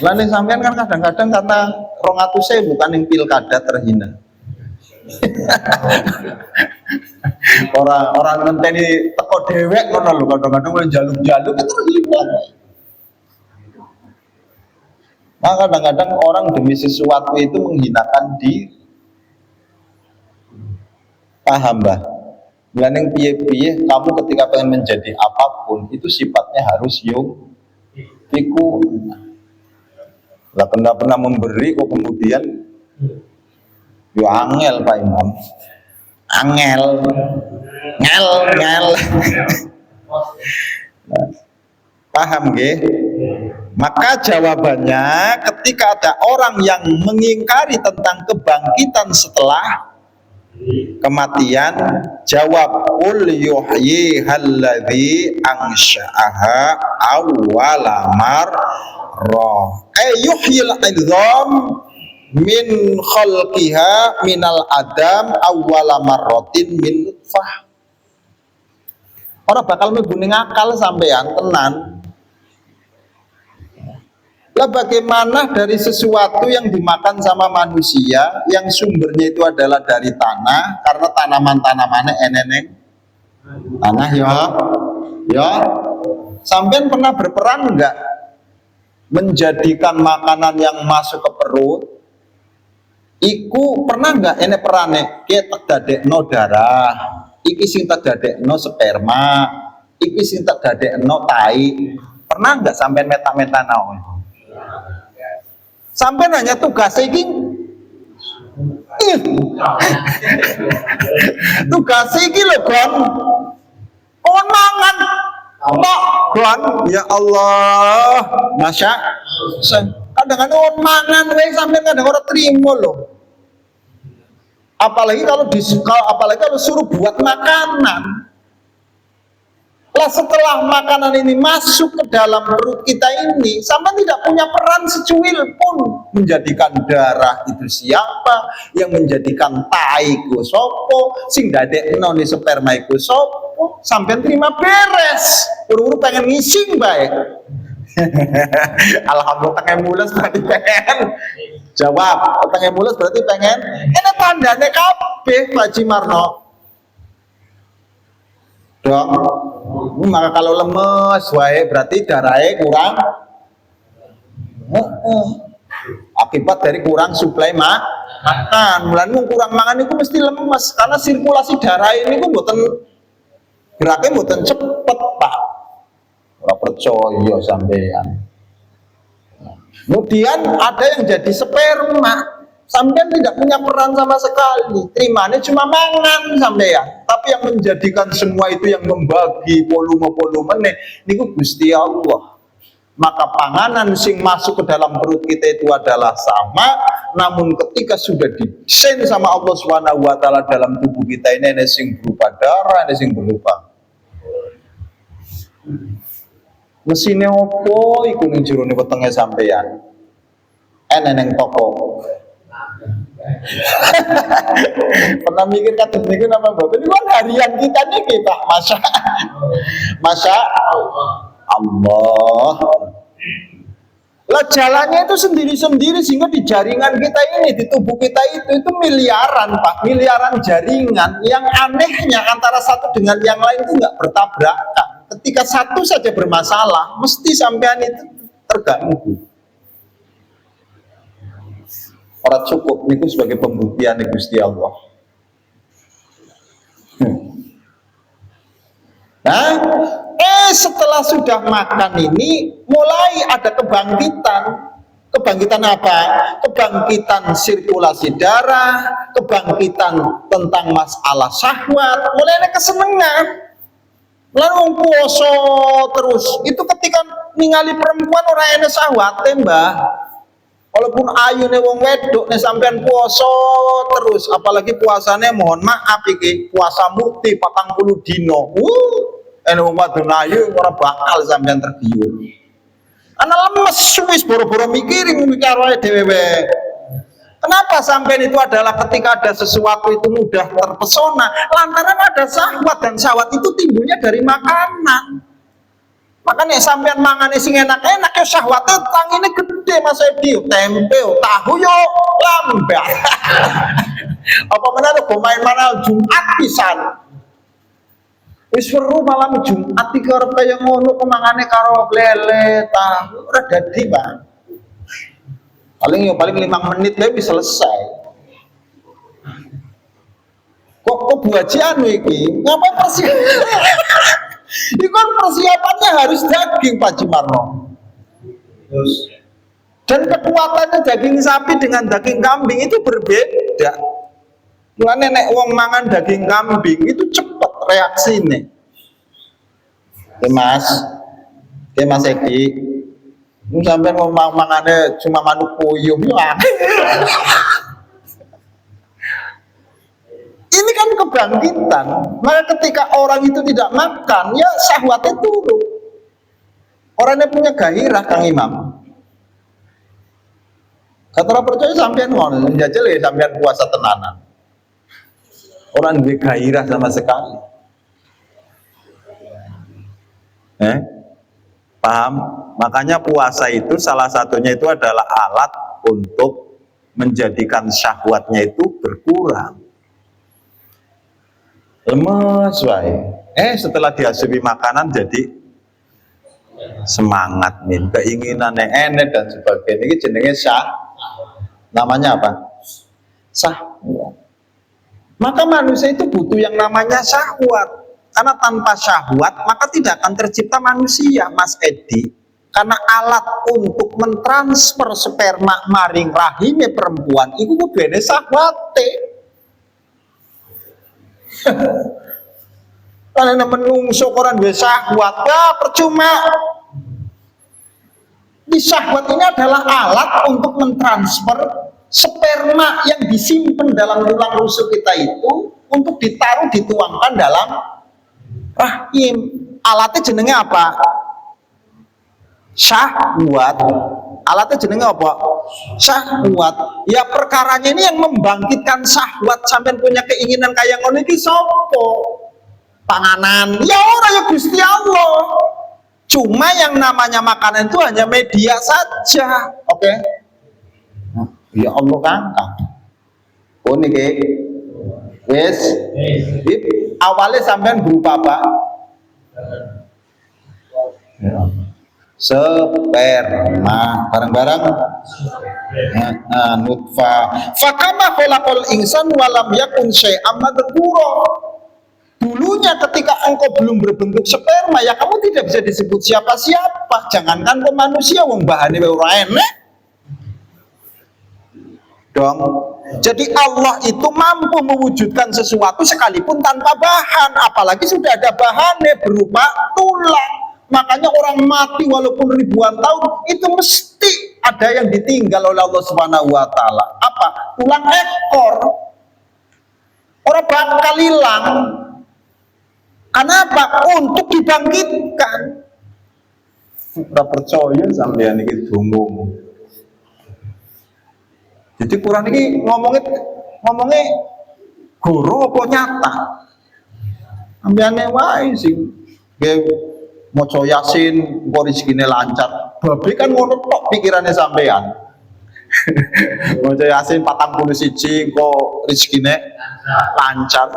Lain sampean kan kadang-kadang kata 200.000 bukan yang pilkada terhina. Orang ngenteni teko dewek ngono lho, kadang-kadang njaluk-njaluk terhina. Nah, kadang-kadang orang demi sesuatu itu menghinakan diri. Paham, Mbah? Yang piye-piye kamu ketika pengen menjadi apapun itu sifatnya harus iku. Lah pernah memberi kok kemudian yo angel Pak Imam. Angel. Ngel. Nah, paham nggih? Maka jawabannya ketika ada orang yang mengingkari tentang kebangkitan setelah kematian, jawab qul yuhyihalladzi ansha'aha awwala marrah. Yuhyil idzam min khalqiha minal adam awwala marratin min nutfah. Ora bakal mlebu ning akal sampean tenan. Lah bagaimana dari sesuatu yang dimakan sama manusia yang sumbernya itu adalah dari tanah, karena tanaman-tanamannya eneneng tanah ya. Sampean pernah berperan enggak menjadikan makanan yang masuk ke perut iku pernah enggak ene perane ke tak dadekno darah, iki sing tak dadekno sperma, iki sing tak dadekno tai, pernah enggak sampean meta-meta naon? Sampai nanya tugas iki tugas iki lho Gon mangan tok Gon, ya Allah, masya kadang-kadang mangan wae sampean kadang ora trimo lho, apalagi kalau suruh buat makanan. Lah setelah makanan ini masuk ke dalam perut kita ini, sampai tidak punya peran secuil pun. Menjadikan darah itu siapa, yang menjadikan tai ku sopo, sing dadekno ni sperma iku sopo, sampai terima beres. Uru-uru pengen ngising bae. Alhamdulillah pengen mules berarti pengen jawab, pengen mules berarti pengen. Ini tandane kabeh Pak Jimarno. Dong, maka kalau lemes wae berarti darahnya kurang. Akibat dari kurang suplai makan. Mulane kurang makan itu mesti lemes karena sirkulasi darah ini kok mboten geraknya mboten cepet, Pak. Ora percaya sampean. Kemudian ada yang jadi sperma. Sampean tidak punya peran sama sekali, terimanya cuma mangan sampean. Tapi yang menjadikan semua itu, yang membagi volume ini Gusti Allah. Maka panganan sing masuk ke dalam perut kita itu adalah sama, namun ketika sudah didesain sama Allah Subhanahu wa taala dalam tubuh kita ini, ada sing berupa darah, ada sing berupa mesinnya opo iku ning jero wetenge sampean. Neng toko. Pernah mikir kata niku nama Bapak? Ini kan harian kita nih Pak. Masya Allah. Lah jalannya itu sendiri-sendiri sehingga di jaringan kita ini, di tubuh kita itu miliaran Pak, miliaran jaringan. Yang anehnya antara satu dengan yang lain itu nggak bertabrakan. Ketika satu saja bermasalah, mesti sampean itu terganggu. Orang cukup itu sebagai pembuktian di Gusti Allah. Nah, setelah sudah makan ini mulai ada kebangkitan. Kebangkitan apa? Kebangkitan sirkulasi darah, kebangkitan tentang masalah syahwat, mulai ada kesenangan. Lalu puasa terus. Itu ketika ningali perempuan orang enak syahwat, Mbah. Walaupun ayune wong wedok nek sampean puasa terus, apalagi puasanya mohon maaf iki puasa mukti 40 dino. Ene wong wadon ayu ora bakal sampean tergiur. Ana lemes wis boro-boro mikir wae dhewe. Kenapa sampean itu adalah ketika ada sesuatu itu mudah terpesona lantaran ada syahwat, dan syahwat itu timbulnya dari makanan. Makanya sampean mangane sing enak-enak ya syahwate tangine gede Mas Edi, tempe, tahu yo lambat. Apa menawa go main mana Jumat pisan. Wis weru malam Jumat iki arep kaya ngono kemangane karo lele, tahu ora dadi, Pak. Paling 5 menit wae wis selesai. Kok buaji anu iki? Ngapa persiapan? Itu kan persiapannya harus daging Pak Jimarno. Dan kekuatannya daging sapi dengan daging kambing itu berbeda. Mulane nek wong mangan daging kambing itu cepet reaksine. Mas Edi, sampai ngomong mangane cuma manuk puyuh ya. Ini kan kebangkitan. Maka ketika orang itu tidak makan, ya syahwatnya turun. Orangnya punya gairah, Kang Imam. Kata orang percaya sampean ngono, njajal ya sampean puasa tenanan. Orang duwe gairah sama sekali. Paham? Makanya puasa itu salah satunya itu adalah alat untuk menjadikan syahwatnya itu berkurang. Lemes wae. Setelah diasupi makanan jadi semangat nih, keinginannya enek dan sebagainya. Ini jenenge namanya apa? Syahwat. Maka manusia itu butuh yang namanya syahwat. Karena tanpa syahwat maka tidak akan tercipta manusia, Mas Edi. Karena alat untuk mentransfer sperma maring rahime perempuan itu kuduene syahwate. Karena menungso koran duwe syahwat, percuma. Di syahwat ini adalah alat untuk mentransfer sperma yang disimpan dalam tulang rusuk kita itu untuk dituangkan dalam rahim. Alatnya jenenge apa? Syahwat. Alatnya jenenge apa? Syahwat. Ya perkaranya ini yang membangkitkan syahwat sampai punya keinginan kayak ngono iki sapa? Panganan. Ya ora ya Gusti Allah. Cuma yang namanya makanan itu hanya media saja. Oke. Ya Allah kan. Oh niki. Wes. Awalnya sampean berupa apa? Ya. Sperma bareng-bareng nutfah fakama khalaqal insan walam yakun syai'am madhkura. Dulunya ketika engkau belum berbentuk sperma ya kamu tidak bisa disebut siapa-siapa, jangankan ke manusia wong bahane ora enek dong. Jadi Allah itu mampu mewujudkan sesuatu sekalipun tanpa bahan, apalagi sudah ada bahannya berupa tulang. Makanya orang mati walaupun ribuan tahun itu mesti ada yang ditinggal oleh Allah Subhanahu wa taala. Apa? Tulang ekor. Orang bakal hilang. Kenapa? Untuk dibangkitkan. Ora percaya sampeyan iki dungu. Jadi Quran ini ngomongnya goro apa nyata? Ambiane wae sing maca Yasin engko rezekine lancar. Babe kan ngono tok pikirane sampean. Maca Yasin 41 engko rezekine lancar.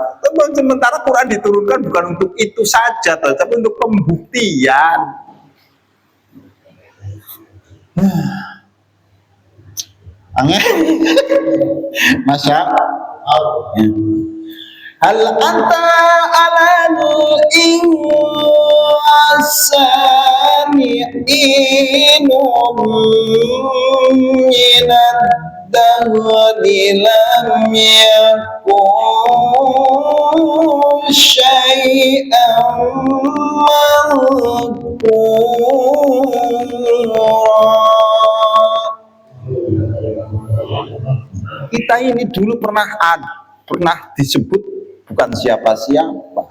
Sementara Quran diturunkan bukan untuk itu saja, tapi untuk pembuktian. Angin, Masya Allah. Hal anta alal insani inum minad dahri lam yakun syai'an madhkura. Kita ini dulu pernah disebut bukan siapa-siapa,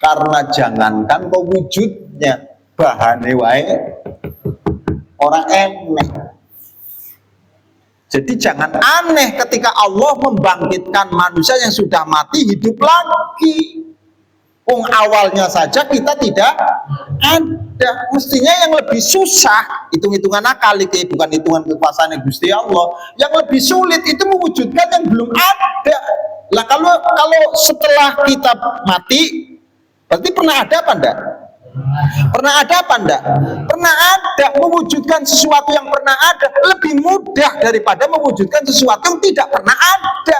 karena jangankan kau wujudnya, bahane wae orang enek. Jadi jangan aneh ketika Allah membangkitkan manusia yang sudah mati hidup lagi. Awalnya saja kita tidak ada. Mestinya yang lebih susah, hitung-hitungan akal itu, bukan hitungan kekuasaan Gusti Allah. Yang lebih sulit itu mewujudkan yang belum ada. Lah kalau setelah kita mati, berarti pernah ada apa enggak? Pernah ada apa enggak? Pernah ada. Mewujudkan sesuatu yang pernah ada lebih mudah daripada mewujudkan sesuatu yang tidak pernah ada.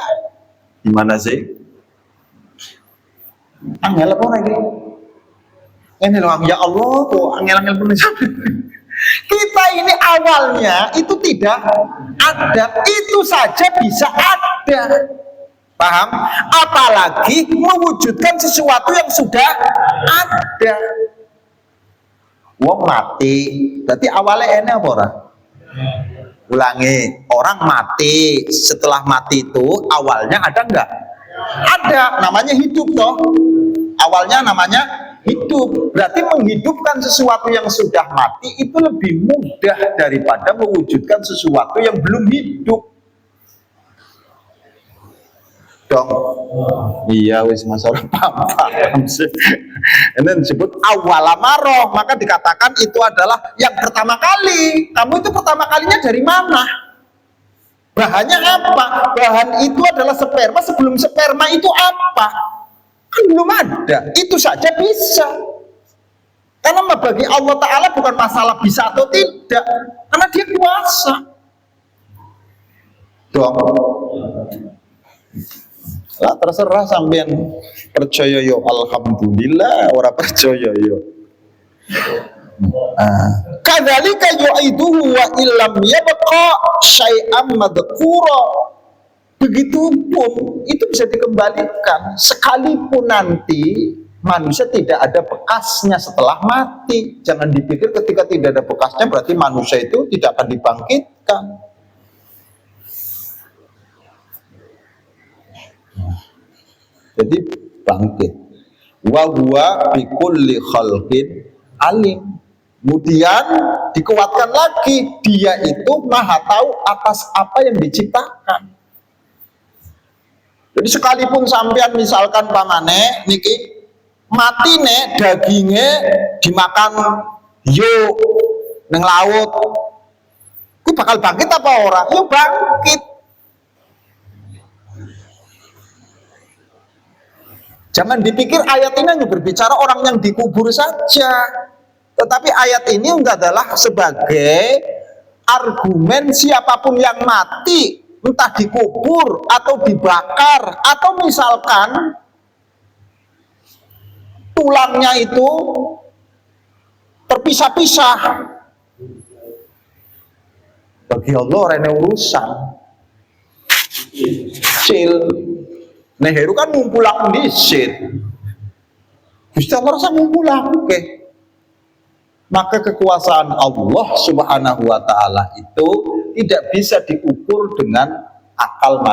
Gimana sih? Angel apa lagi? Ini loh, ya Allah tuh angel-angel penulisan. Kita ini awalnya itu tidak ada, itu saja bisa ada. Paham? Apalagi mewujudkan sesuatu yang sudah ada. Wong mati, berarti awalnya ini apa orang? Ulangi, orang mati, setelah mati itu awalnya ada enggak? Ada, namanya hidup toh. Awalnya namanya hidup. Berarti menghidupkan sesuatu yang sudah mati itu lebih mudah daripada mewujudkan sesuatu yang belum hidup. Dong. Iya wis masalah paham sih. Ini disebut awal amaroh, maka dikatakan itu adalah yang pertama kali. Kamu itu pertama kalinya dari mana? Bahannya apa? Bahan itu adalah sperma. Sebelum sperma itu apa? Kan belum ada. Itu saja bisa. Karena bagi Allah Ta'ala bukan masalah bisa atau tidak, karena dia kuasa. Dong. Lah terserah sampean percaya yo alhamdulillah, ora percaya yo. Kadzalika yu'iduhu wa illam yabqa syai'am madhkura. Begitupun itu bisa dikembalikan sekalipun nanti manusia tidak ada bekasnya setelah mati. Jangan dipikir ketika tidak ada bekasnya berarti manusia itu tidak akan dibangkitkan. Jadi bangkit. Wa huwa bi kulli khalqin alim. Kemudian dikuatkan lagi, dia itu maha tahu atas apa yang diciptakan. Jadi sekalipun sampean misalkan pamane niki mati nek dagingnya dimakan yuk neng laut, ku bakal bangkit apa ora? Yuk bangkit. Jangan dipikir ayat ini hanya berbicara orang yang dikubur saja, tetapi ayat ini adalah sebagai argumen siapapun yang mati, entah dikubur atau dibakar atau misalkan tulangnya itu terpisah-pisah, bagi Allah rene urusan kecil. Neheru kan ngumpulak disit, Gusti Allah rasa ngumpulak oke. Maka kekuasaan Allah Subhanahu wa Ta'ala itu tidak bisa diukur dengan akal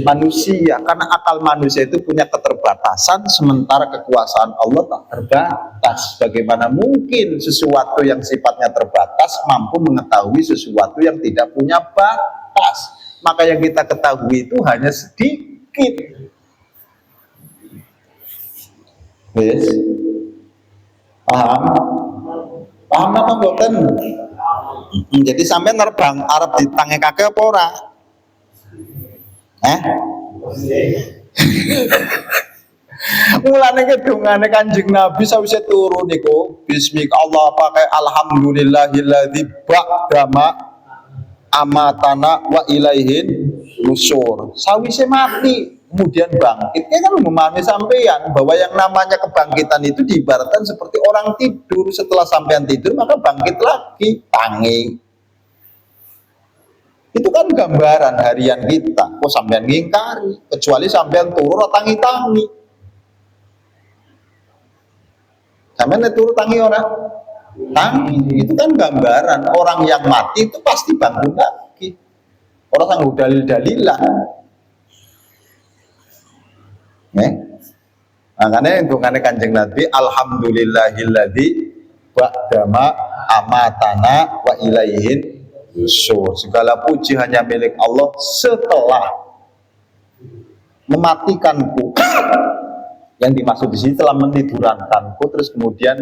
manusia, karena akal manusia itu punya keterbatasan, sementara kekuasaan Allah tak terbatas. Bagaimana mungkin sesuatu yang sifatnya terbatas mampu mengetahui sesuatu yang tidak punya batas? Maka yang kita ketahui itu hanya sedikit. Yes. Paham apa mboten? Jadi sampai nerbang Arab di tangi kakek apa ora? Mulane kedungane Kanjeng Nabi sawise turu niku bismika Allah pakai alhamdulillahilladzi ba'dama amatana wa ilaihin nusur. Sawise mati kemudian bangkit. Kan memahami sampean bahwa yang namanya kebangkitan itu diibaratkan seperti orang tidur. Setelah sampean tidur maka bangkit lagi, tangi. Itu kan gambaran harian kita. Kok sampean ngingkari, kecuali sampean turu tangi-tangi. Sampean turu tangi orang? Tangi. Itu kan gambaran orang yang mati itu pasti bangun lagi. Orang sanggup dalil-dalilan. Makanya hubungannya Kanjeng Nabi alhamdulillahilladzi ba'dama amatana wa ilaihin nusur. Segala puji hanya milik Allah setelah mematikanku Yang dimaksud di sini telah menidurankanku, terus kemudian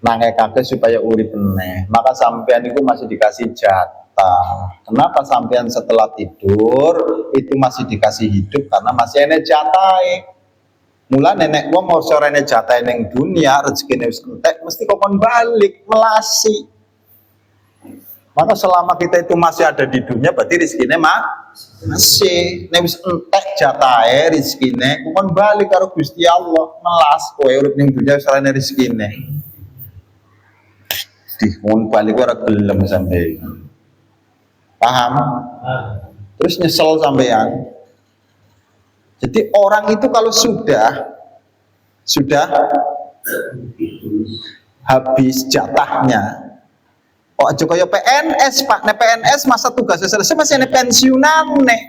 nangekake supaya urip meneh. Maka sampean itu masih dikasih jatah. Kenapa sampean setelah tidur itu masih dikasih hidup? Karena masih enek jatah. Mula nenek wong mau sorene jatah ning dunia, rezekine wis entek, mesti kokon balik melasi. Maka selama kita itu masih ada di dunia, berarti rezekinya masih. Nek wis entek jatahe rezekine, kokon balik karo Gusti Allah, melas kowe urip ning dunia sarane rezekine. Dihun balik ora gelem sampe. Paham? Terus nyesel sampean. Jadi orang itu kalau sudah habis jatahnya, oh aja kaya PNS Pak, nek PNS masa tugasnya selesai masih ada pensiunan nek.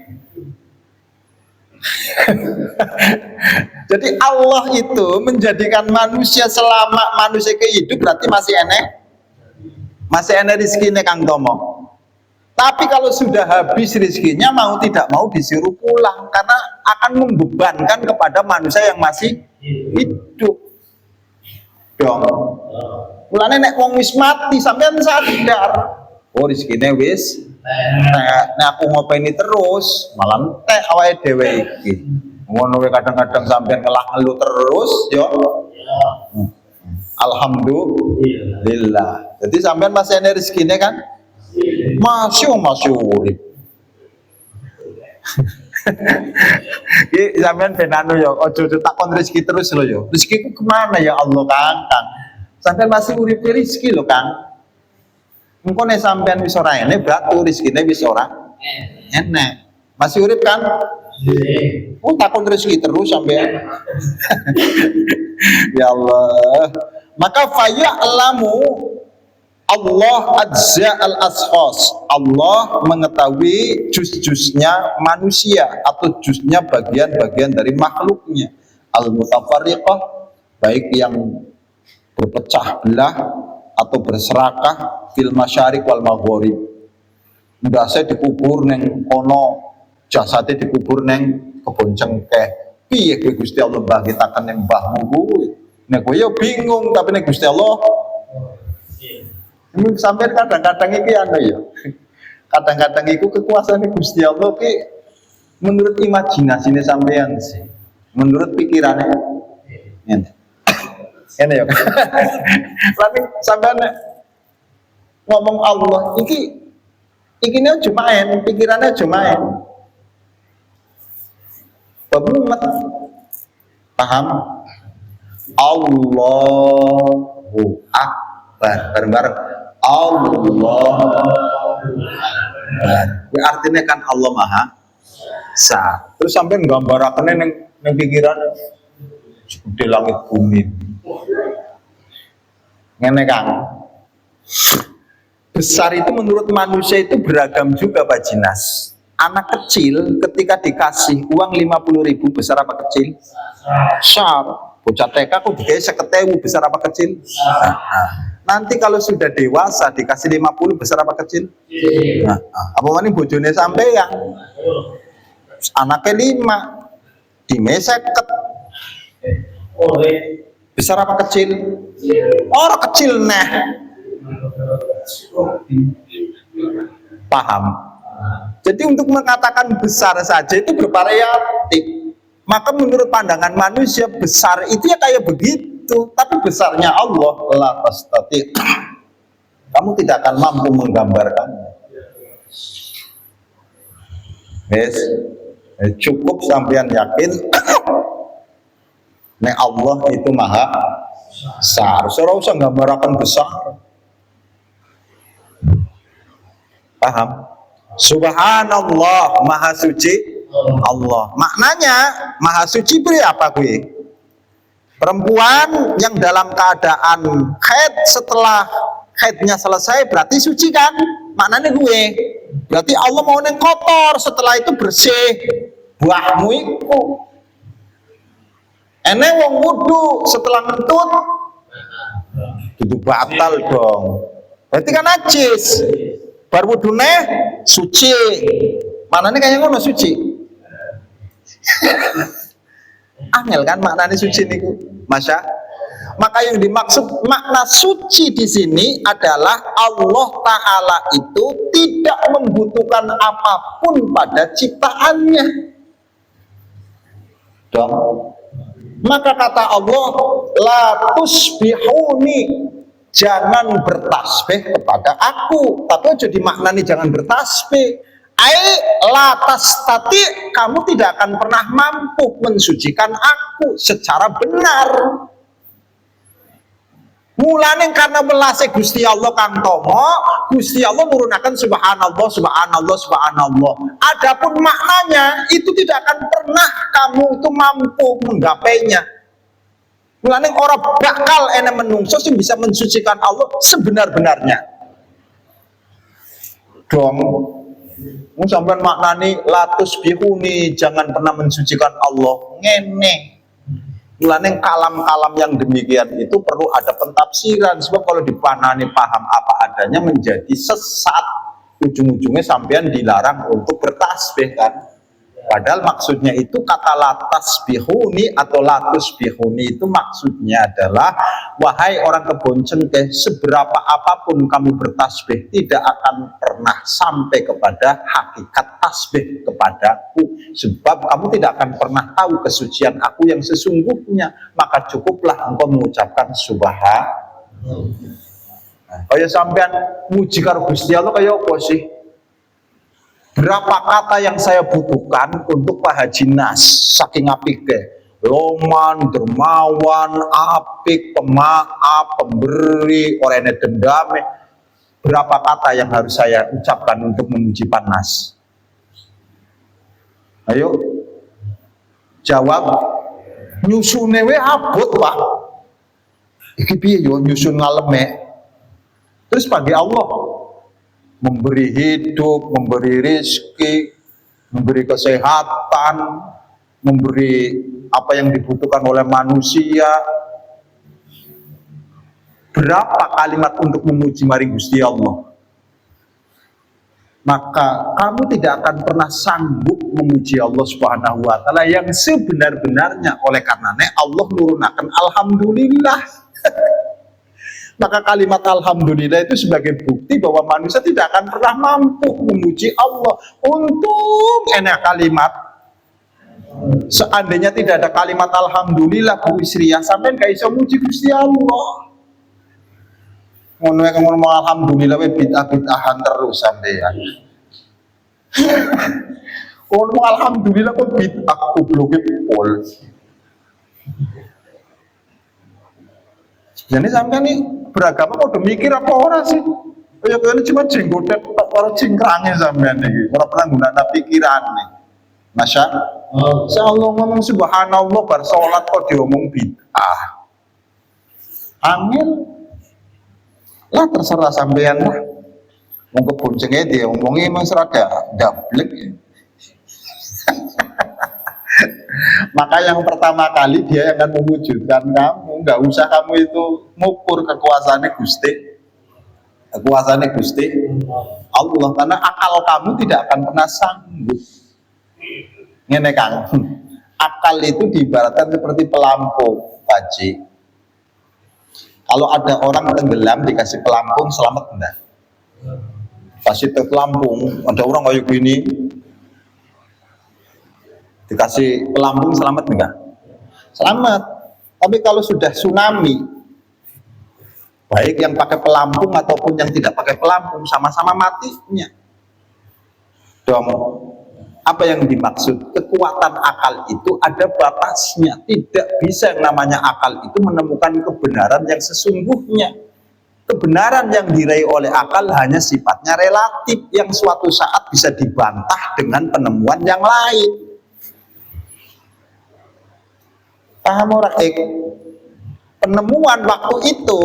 Jadi Allah itu menjadikan manusia selama manusia hidup berarti masih enek rezekinya Kang Tomo. Tapi kalau sudah habis rezekinya mau tidak mau disuruh pulang karena akan membebankan kepada manusia yang masih hidup. Dong. Mulane nek wong wis mati sampean sadar, oh rezekinya wis nek aku ngopeni terus malah entek awake dhewe iki. Ngono wae kadang-kadang sampean ngelah-ngeluh terus yo. Alhamdulillah. Jadi sampean masih ada rezekinya kan? Masih urip. Iki sampean ben anu ya, aja takon rezeki terus lho ya. Rezekiku kemana ya Allah Kang? Sampean masih urip rezeki lho Kang. Engko nek sampean wis ora enek, berarti rezekine wis ora enek. Masih urip kan? Oh takon rezeki terus sampean. Ya Allah. Maka faya'lamu Allah ajza al-ashkhas. Allah mengetahui juz-juznya manusia atau juznya bagian-bagian dari makhluknya. Al-mutafarriqah, baik yang berpecah belah atau berserakah fil masyariq wal maghrib. Ndase dikubur neng kono, jasate dikubur neng kebon cengkeh. Piye kowe Gusti Allah mbangkitaken neng mbahmu kuwi? Nek kowe ya bingung, tapi nek Gusti Allah ini sampai kadang-kadang iki anu ya. Kadang-kadang iku kekuasaan Gusti Allah ki menurut imajinasinya sampean sih. Menurut pikirannya ngene. Ngene ya. Tapi sampean ngomong Allah iki ne cuma main, pikirannya cuma main. Pemumet. Paham? Allahu Akbar. Bareng-bareng Allah. Artinya kan Allah Maha Esa. Terus sampai nggambarakannya neng pikiran di langit bumi. Ngene Kang. Besar itu menurut manusia itu beragam juga Pak Jinas. Anak kecil ketika dikasih uang 50.000 besar apa kecil? Besar. Bocah TK kok dikasih 50.000 besar apa kecil? Nanti kalau sudah dewasa dikasih 50 besar apa kecil? Apa mana bojone sampai yang anaknya 5 di meseket besar apa kecil? Orang kecil nah. Paham? Jadi untuk mengatakan besar saja itu bervariatif. Maka menurut pandangan manusia besar itu ya kayak begitu, tapi besarnya Allah la tastati. Kamu tidak akan mampu menggambarkannya. Yes. Cukup sampean yakin nek Allah itu maha besar. Ora usah gambarkan besar. Paham? Subhanallah, maha suci Allah. Maknanya maha suci beri apa gue? Perempuan yang dalam keadaan haid setelah haidnya selesai berarti suci kan? Maknanya gue. Berarti Allah mau neng kotor setelah itu bersih. Buahmu itu. Ene wong wudu setelah ngentut itu batal dong. Berarti kan najis. Bar wudune suci. Maknanya kayak ngono suci. angel kan maknanya suci niku. Masya. Maka yang dimaksud makna suci di sini adalah Allah Ta'ala itu tidak membutuhkan apapun pada ciptaannya. Dong. Maka kata Allah, la tusbihuni, jangan bertasbih kepada aku. Tapi jadi maknanya jangan bertasbih. La tastati, kamu tidak akan pernah mampu mensucikan aku secara benar. Mulane karena welase Gusti Allah kang tomo, Gusti Allah nurunaken subhanallah, subhanallah, subhanallah. Adapun maknanya itu tidak akan pernah kamu itu mampu menggapainya. Mulane orang bakal ene menungso sing bisa mensucikan Allah sebenar-benarnya. Dong, mau sampean maknani latus bihuni, jangan pernah mensucikan Allah. Ngene. Mulane kalam-kalam yang demikian itu perlu ada pentafsiran, sebab kalau dipanani paham apa adanya menjadi sesat, ujung-ujungnya sampean dilarang untuk bertasbih kan. Padahal maksudnya itu kata latas bihuni atau latus bihuni itu maksudnya adalah wahai orang kebonceng, seberapa apapun kamu bertasbih tidak akan pernah sampai kepada hakikat tasbih kepadaku, sebab kamu tidak akan pernah tahu kesucian aku yang sesungguhnya. Maka cukuplah engkau mengucapkan subhanallah. Kaya sampean muji karo Gusti Allah kaya apa sih? Berapa kata yang saya butuhkan untuk Pak Haji Nas, saking apike, loman, dermawan, apik, pemaaf, pemberi, orangnya dendame. Berapa kata yang harus saya ucapkan untuk memuji Pak Nas? Ayo jawab. Nyusune we abot Pak. Iki piye yo nyusun ngaleme. Terus pagi Allah memberi hidup, memberi rezeki, memberi kesehatan, memberi apa yang dibutuhkan oleh manusia. Berapa kalimat untuk memuji maring Gusti Allah? Maka kamu tidak akan pernah sanggup memuji Allah Subhanahu wa Ta'ala yang sebenar-benarnya. Oleh karenanya Allah nurunaken alhamdulillah. Maka kalimat alhamdulillah itu sebagai bukti bahwa manusia tidak akan pernah mampu memuji Allah. Untung enak kalimat. Seandainya tidak ada kalimat alhamdulillah Bu Isriyah, sampai gak bisa muji Gusti Allah. Ngono yang ngomong alhamdulillah we bid'ah-bid'ahan terus sampean. Ngomong alhamdulillah kok bid'ah gobloke pol. Jadi sampean nih beragama kok udah mikir apa orang sih? Kayak ini cuma jenggote orang cingkrangnya sampean nih, orang pernah gunakan pikiran nih. Masya Allah ngomong subhanallah bar sholat kok diomong bid'ah. Angin lah terserah sampean lah. Mau keboncengnya dia ngomongnya emang serada dablek. Maka yang pertama kali dia akan mewujudkan kamu. Nggak usah kamu itu ngukur kekuasaannya Gusti, kekuasaannya Gusti Allah, karena akal kamu tidak akan pernah sanggup. Ngene Kang, akal itu diibaratkan seperti pelampung, Paji. Kalau ada orang tenggelam dikasih pelampung, selamat enggak? Kasih pelampung, ada orang kayak gini dikasih pelampung, selamat enggak? Selamat. Tapi kalau sudah tsunami, baik yang pakai pelampung ataupun yang tidak pakai pelampung, sama-sama matinya. Dong, apa yang dimaksud? Kekuatan akal itu ada batasnya. Tidak bisa yang namanya akal itu menemukan kebenaran yang sesungguhnya. Kebenaran yang diraih oleh akal hanya sifatnya relatif, yang suatu saat bisa dibantah dengan penemuan yang lain. Paham orang? Penemuan waktu itu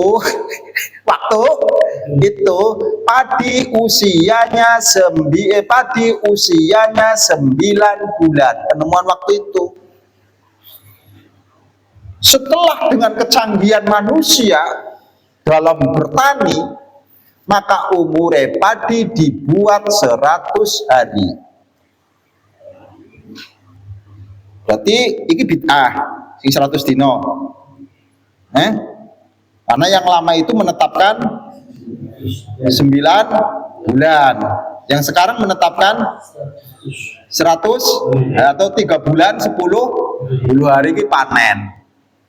padi usianya 9 bulan. Penemuan waktu itu. Setelah dengan kecanggihan manusia dalam bertani, maka umur padi dibuat 100 hari. Berarti ini bid'ah. sing 100 dino. Karena yang lama itu menetapkan 9 bulan. Yang sekarang menetapkan 100 atau 3 bulan 10 hari ini panen.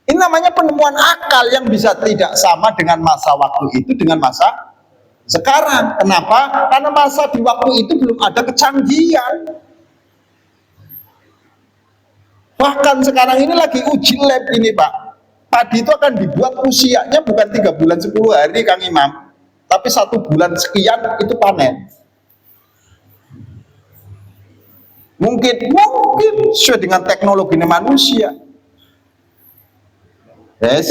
Ini namanya penemuan akal yang bisa tidak sama dengan masa waktu itu dengan masa sekarang. Kenapa? Karena masa di waktu itu belum ada kecanggihan. Bahkan sekarang ini lagi uji lab ini Pak. Padi itu akan dibuat usianya bukan 3 bulan 10 hari Kang Imam, tapi 1 bulan sekian itu panen. Mungkin sesuai dengan teknologi manusia. Yes.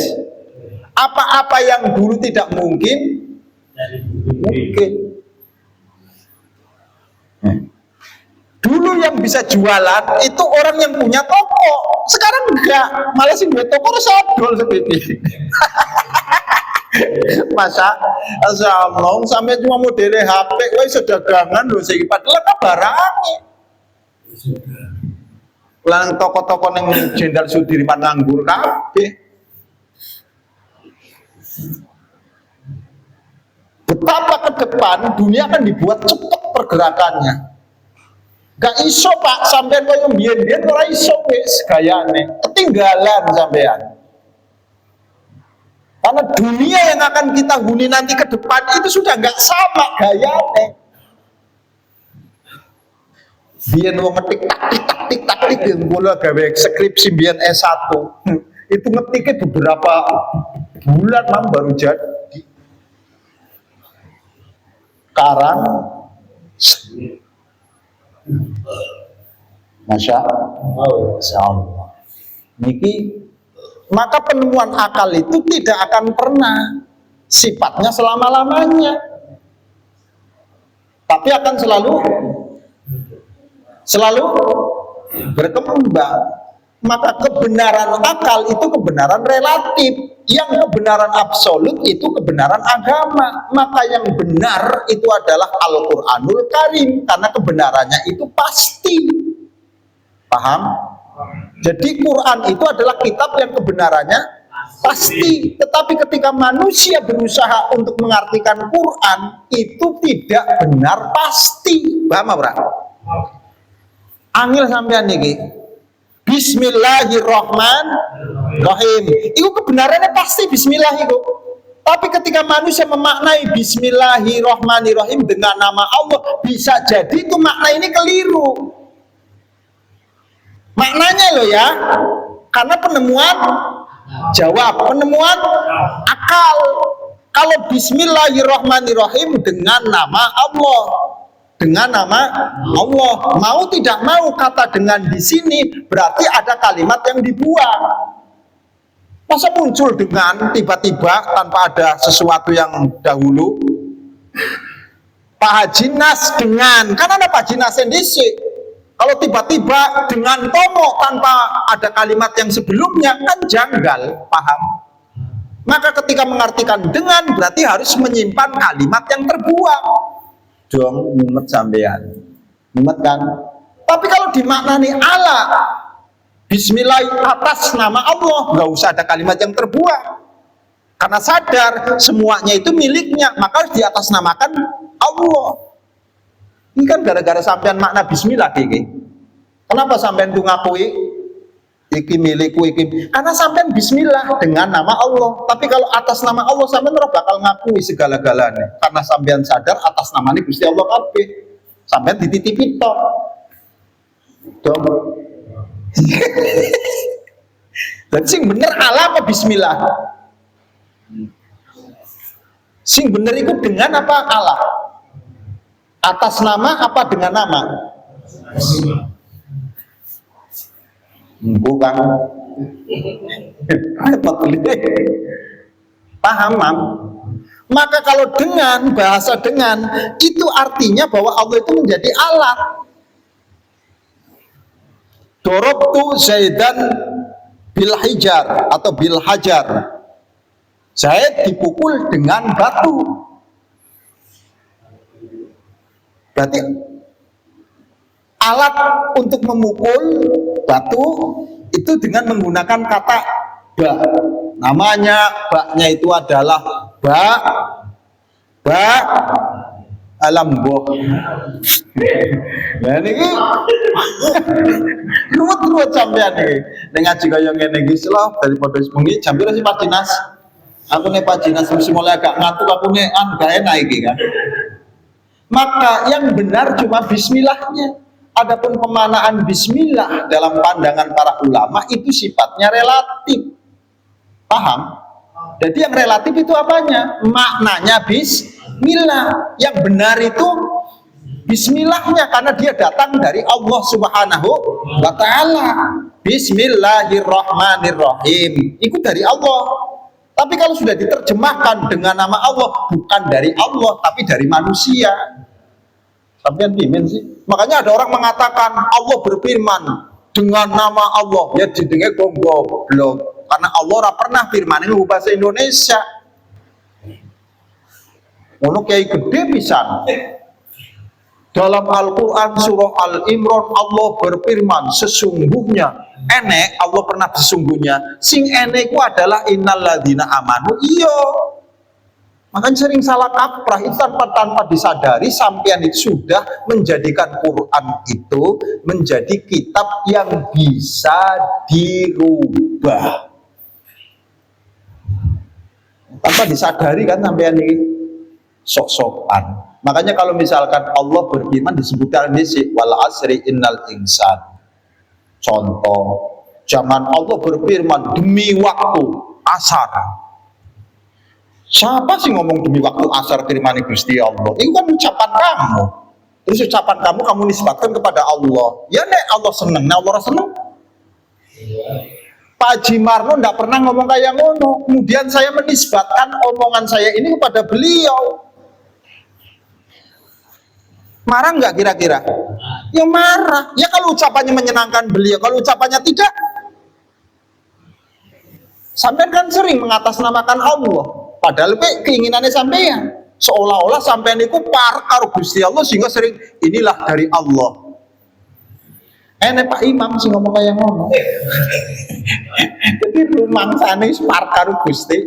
Apa-apa yang dulu tidak mungkin mungkin. Dulu yang bisa jualan itu orang yang punya toko. Sekarang enggak, malah sih duit toko sadol seperti. Masa ngomong sampai cuma modele HP, woi sedagangan lho sing padahal barangnya. Lang toko-toko yang Jenderal Sudirman nganggur kabeh. Betapa ke depan dunia akan dibuat cepat pergerakannya. Gak iso Pak, sampean koyo mbiyen-mbiyen ora iso wis gayane. Ketinggalan sampean. Karena dunia yang akan kita huni nanti ke depan itu sudah gak sama gayane. Biyen wong ngetik taktik yang kula gawe skripsi biyen S1. Itu ngetiknya beberapa bulan Mam baru jadi. Sekarang Masya Allah. Niki, maka penemuan akal itu tidak akan pernah sifatnya selama-lamanya, tapi akan selalu berkembang. Maka kebenaran akal itu kebenaran relatif, yang kebenaran absolut itu kebenaran agama. Maka yang benar itu adalah Al-Quranul Karim, karena kebenarannya itu pasti. Paham? Jadi Quran itu adalah kitab yang kebenarannya pasti. Tetapi ketika manusia berusaha untuk mengartikan Quran, itu tidak benar pasti. Paham apa? Angel sampean niki. Bismillahirrahmanirrahim. Itu kebenarannya pasti Bismillah itu. Tapi ketika manusia memaknai Bismillahirrahmanirrahim dengan nama Allah, bisa jadi itu makna ini keliru. Maknanya loh ya, karena penemuan akal. Kalau Bismillahirrahmanirrahim dengan nama Allah. Dengan nama Allah, mau tidak mau kata dengan di sini berarti ada kalimat yang dibuang. Masa muncul dengan tiba-tiba tanpa ada sesuatu yang dahulu? Pak Haji Nas dengan, kan ada Pak Haji Nas sendiri. Kalau tiba-tiba dengan tomo tanpa ada kalimat yang sebelumnya kan janggal, paham? Maka ketika mengartikan dengan berarti harus menyimpan kalimat yang terbuang. Dong mumet sampean, mumet kan? Tapi kalau dimaknani Allah, Bismillah atas nama Allah, nggak usah ada kalimat yang terbuang, karena sadar semuanya itu miliknya, maka harus diatasnamakan Allah. Ini kan gara-gara sampean makna Bismillah iki. Kenapa sampean tuh ngakui iki milikku iki? Karena sampean Bismillah dengan nama Allah. Tapi kalau atas nama Allah sampean ora bakal ngakui segala-galanya. Karena sampean sadar atas namanya Gusti Allah kabeh. Sampean dititipi tok. Dong. Dan sing bener Allah apa Bismillah? Sing bener itu dengan apa Allah? Atas nama apa dengan nama? Bukan. Paham? Maka kalau dengan, bahasa dengan itu artinya bahwa Allah itu menjadi alat. Dorobtu Zaidan bil hijar atau bil hajar. Zaid dipukul dengan batu. Berarti alat untuk memukul batu itu dengan menggunakan kata ba. Namanya baknya itu adalah ba alam boh. Nah ini ruwet sampean iki. Ning ngaji kaya ngene iki lho daripada bengi jam pira sih Pak Dinas? Aku nek Pak Dinas mesti mulai agak ngantuk aku nek gak enak iki kan. Maka yang benar cuma bismillahnya. Adapun pemanaan bismillah dalam pandangan para ulama itu sifatnya relatif. Paham? Jadi yang relatif itu apanya? Maknanya bismillah. Yang benar itu bismillahnya karena dia datang dari Allah Subhanahu wa taala. Bismillahirrahmanirrahim. Itu dari Allah. Tapi kalau sudah diterjemahkan dengan nama Allah, bukan dari Allah tapi dari manusia. Sampeyan pimen sih? Makanya ada orang mengatakan Allah berfirman dengan nama Allah. Ya jenenge goblok. Karena Allah ora pernah firman ini bahasa Indonesia. Ono kiai gede pisan. Dalam Al-Qur'an surah Al-Imran Allah berfirman sesungguhnya enek Allah pernah sesungguhnya sing enek itu adalah innalladzina amanu. Iya. Makanya sering salah kaprah itu tanpa disadari sampean itu sudah menjadikan Quran itu menjadi kitab yang bisa dirubah. Tanpa disadari kan sampean ini sok-sokan. Makanya kalau misalkan Allah berfirman disebutkan di sini wal asri innal insan. Contoh, zaman Allah berfirman demi waktu asar. Siapa sih ngomong demi waktu asar firman Gusti Allah? Itu kan ucapan kamu. Terus ucapan kamu nisbatkan kepada Allah. Ya nek Allah seneng, nek Allah seneng. Pak Haji Marno tidak pernah ngomong kayak ngono. Kemudian saya menisbatkan omongan saya ini kepada beliau. Marah nggak kira-kira? Ya marah. Ya kalau ucapannya menyenangkan beliau, kalau ucapannya tidak, sampean kan sering mengatasnamakan Allah. Padahal keinginannya sampean seolah-olah sampean itu par karo Gusti Allah sehingga sering inilah dari Allah. Pak Imam sih ngomong kayak ngomong. Jadi rumangsane par karo Gusti.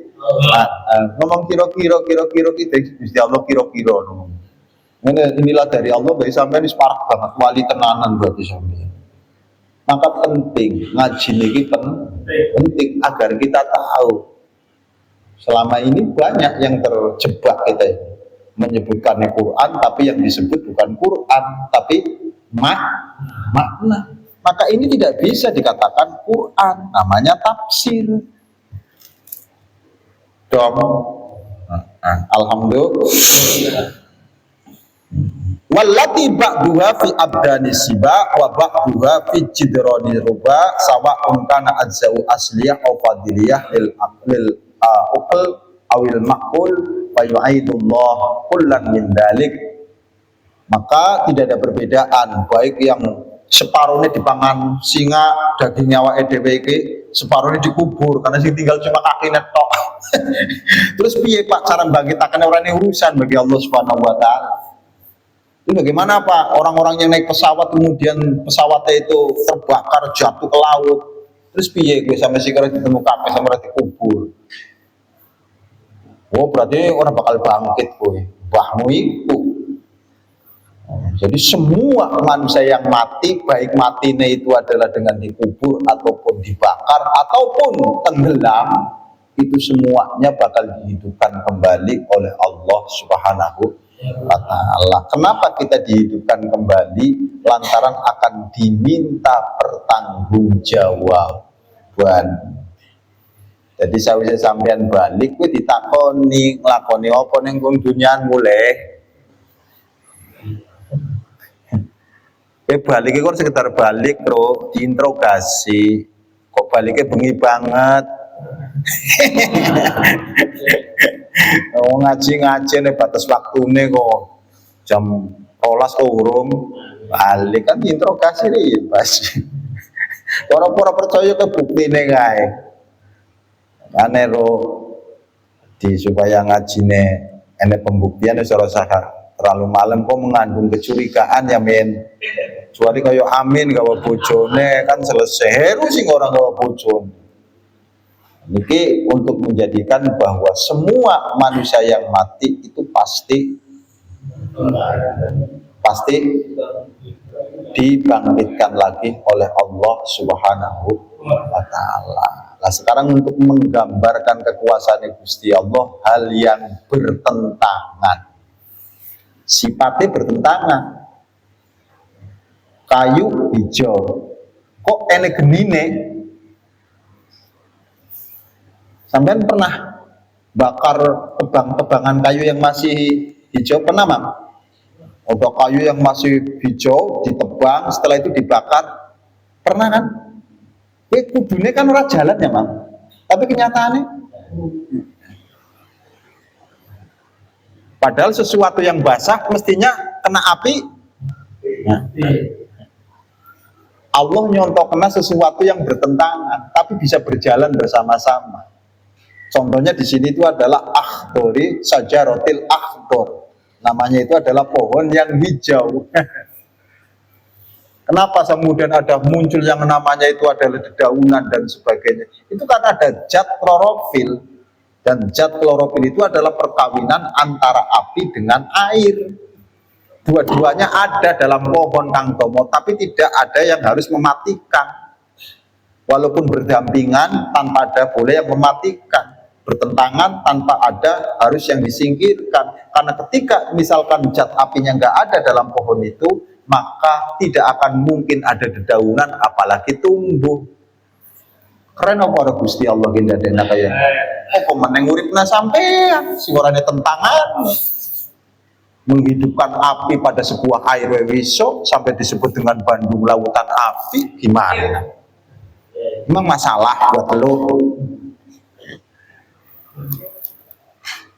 Ngomong kira-kira kita Gusti Allah kira-kira ngomong. Inilah dari Allah bagi sampean wis parah banget wali tenanan berarti sampean. Maka penting ngaji ini penting agar kita tahu. Selama ini banyak yang terjebak kita menyebutkan Quran tapi yang disebut bukan Quran tapi makna. Maka ini tidak bisa dikatakan Quran, namanya tafsir. Alhamdulillah. Wallati ba'duha fi abdani siba wa ba'duha fi jidrani ruba sawa'un kana ajza'u asliyah aw fadiliyah lil uqal awil ma'qul wa yu'aidullah kullan min dalik. Maka tidak ada perbedaan baik yang separuhnya dipangan singa daging nyawa EDWK separuhnya dikubur karena sing tinggal cuma kaki netok. Terus piye Pak cara bangkitakan orang ini urusan bagi Allah Subhanahu wa taala. Itu bagaimana Pak orang-orang yang naik pesawat kemudian pesawatnya itu terbakar jatuh ke laut. Terus piye gue sampai sekarang ketemu kabeh sampai dikubur. Oh berarti orang bakal bangkit gue. Bahmu itu. Jadi semua manusia yang mati, baik matinya itu adalah dengan dikubur ataupun dibakar ataupun tenggelam, itu semuanya bakal dihidupkan kembali oleh Allah Subhanahu wa ta'ala. Kenapa kita dihidupkan kembali? Lantaran akan diminta pertanggungjawaban. Jadi sawise sampean balik kuwi ditakoni nglakoni apa ning dunyaan mulih. Balik itu sekedar balik bro, diinterogasi. Kok baliknya bengi banget? Ngaji nih batas waktunya kok jam 12 urung balik kan diinterogasi nih pasti. Orang-orang percaya ke bukti nih guys. Aneh lo di supaya ngaji nih enek pembuktian secara sah terlalu malam kok mengandung kecurigaan ya men. Kecuali kaya Amin gawa bojone kan selesai. Heru sing orang gawa bojone. Ini untuk menjadikan bahwa semua manusia yang mati itu pasti dibangkitkan lagi oleh Allah Subhanahu wa Ta'ala. Nah, sekarang untuk menggambarkan kekuasaan Gusti Allah, hal yang bertentangan, sifatnya bertentangan. Kayu hijau, kok enek genine? Sampean pernah bakar tebang-tebangan kayu yang masih hijau? Pernah, Mam? Atau kayu yang masih hijau ditebang, setelah itu dibakar? Pernah kan? Kudune kan ora jalan ya, Mam. Tapi kenyataannya padahal sesuatu yang basah mestinya kena api. Nah, Allah nyontoh kena sesuatu yang bertentangan, tapi bisa berjalan bersama-sama. Contohnya di sini itu adalah akhdori sajaratil akhdor. Namanya itu adalah pohon yang hijau. Kenapa kemudian ada muncul yang namanya itu adalah dedaunan dan sebagainya? Itu karena ada zat klorofil, dan zat klorofil itu adalah perkawinan antara api dengan air. Dua-duanya ada dalam pohon Kang Tomo, tapi tidak ada yang harus mematikan. Walaupun berdampingan, tanpa ada boleh yang mematikan. Bertentangan tanpa ada harus yang disingkirkan. Karena ketika misalkan zat apinya nggak ada dalam pohon itu, maka tidak akan mungkin ada dedaunan apalagi tumbuh. Keren apa orang Gusti Allah genda dena kayak apa meneng uripna sampean sing orane tentangan menghidupkan api pada sebuah air wiso sampai disebut dengan Bandung Lautan Api. Gimana? Memang masalah buat lo.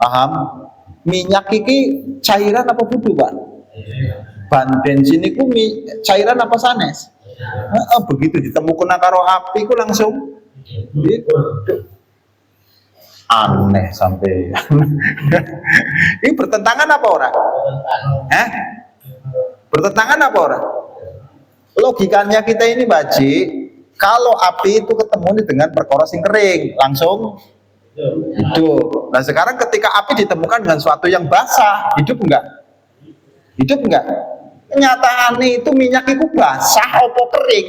Paham? Minyak iki cairan apa budu, Pak? Ban bensin itu cairan apa sanes? Begitu ditemukan karo api ku langsung gitu. Aneh sampai. Ini bertentangan apa orang? Bertentangan apa orang? Logikanya kita ini baji, kalau api itu ketemu dengan perkara sing kering, langsung hidup. Nah sekarang ketika api ditemukan dengan sesuatu yang basah, hidup enggak? Hidup enggak? Kenyataannya itu minyak itu basah apa kering?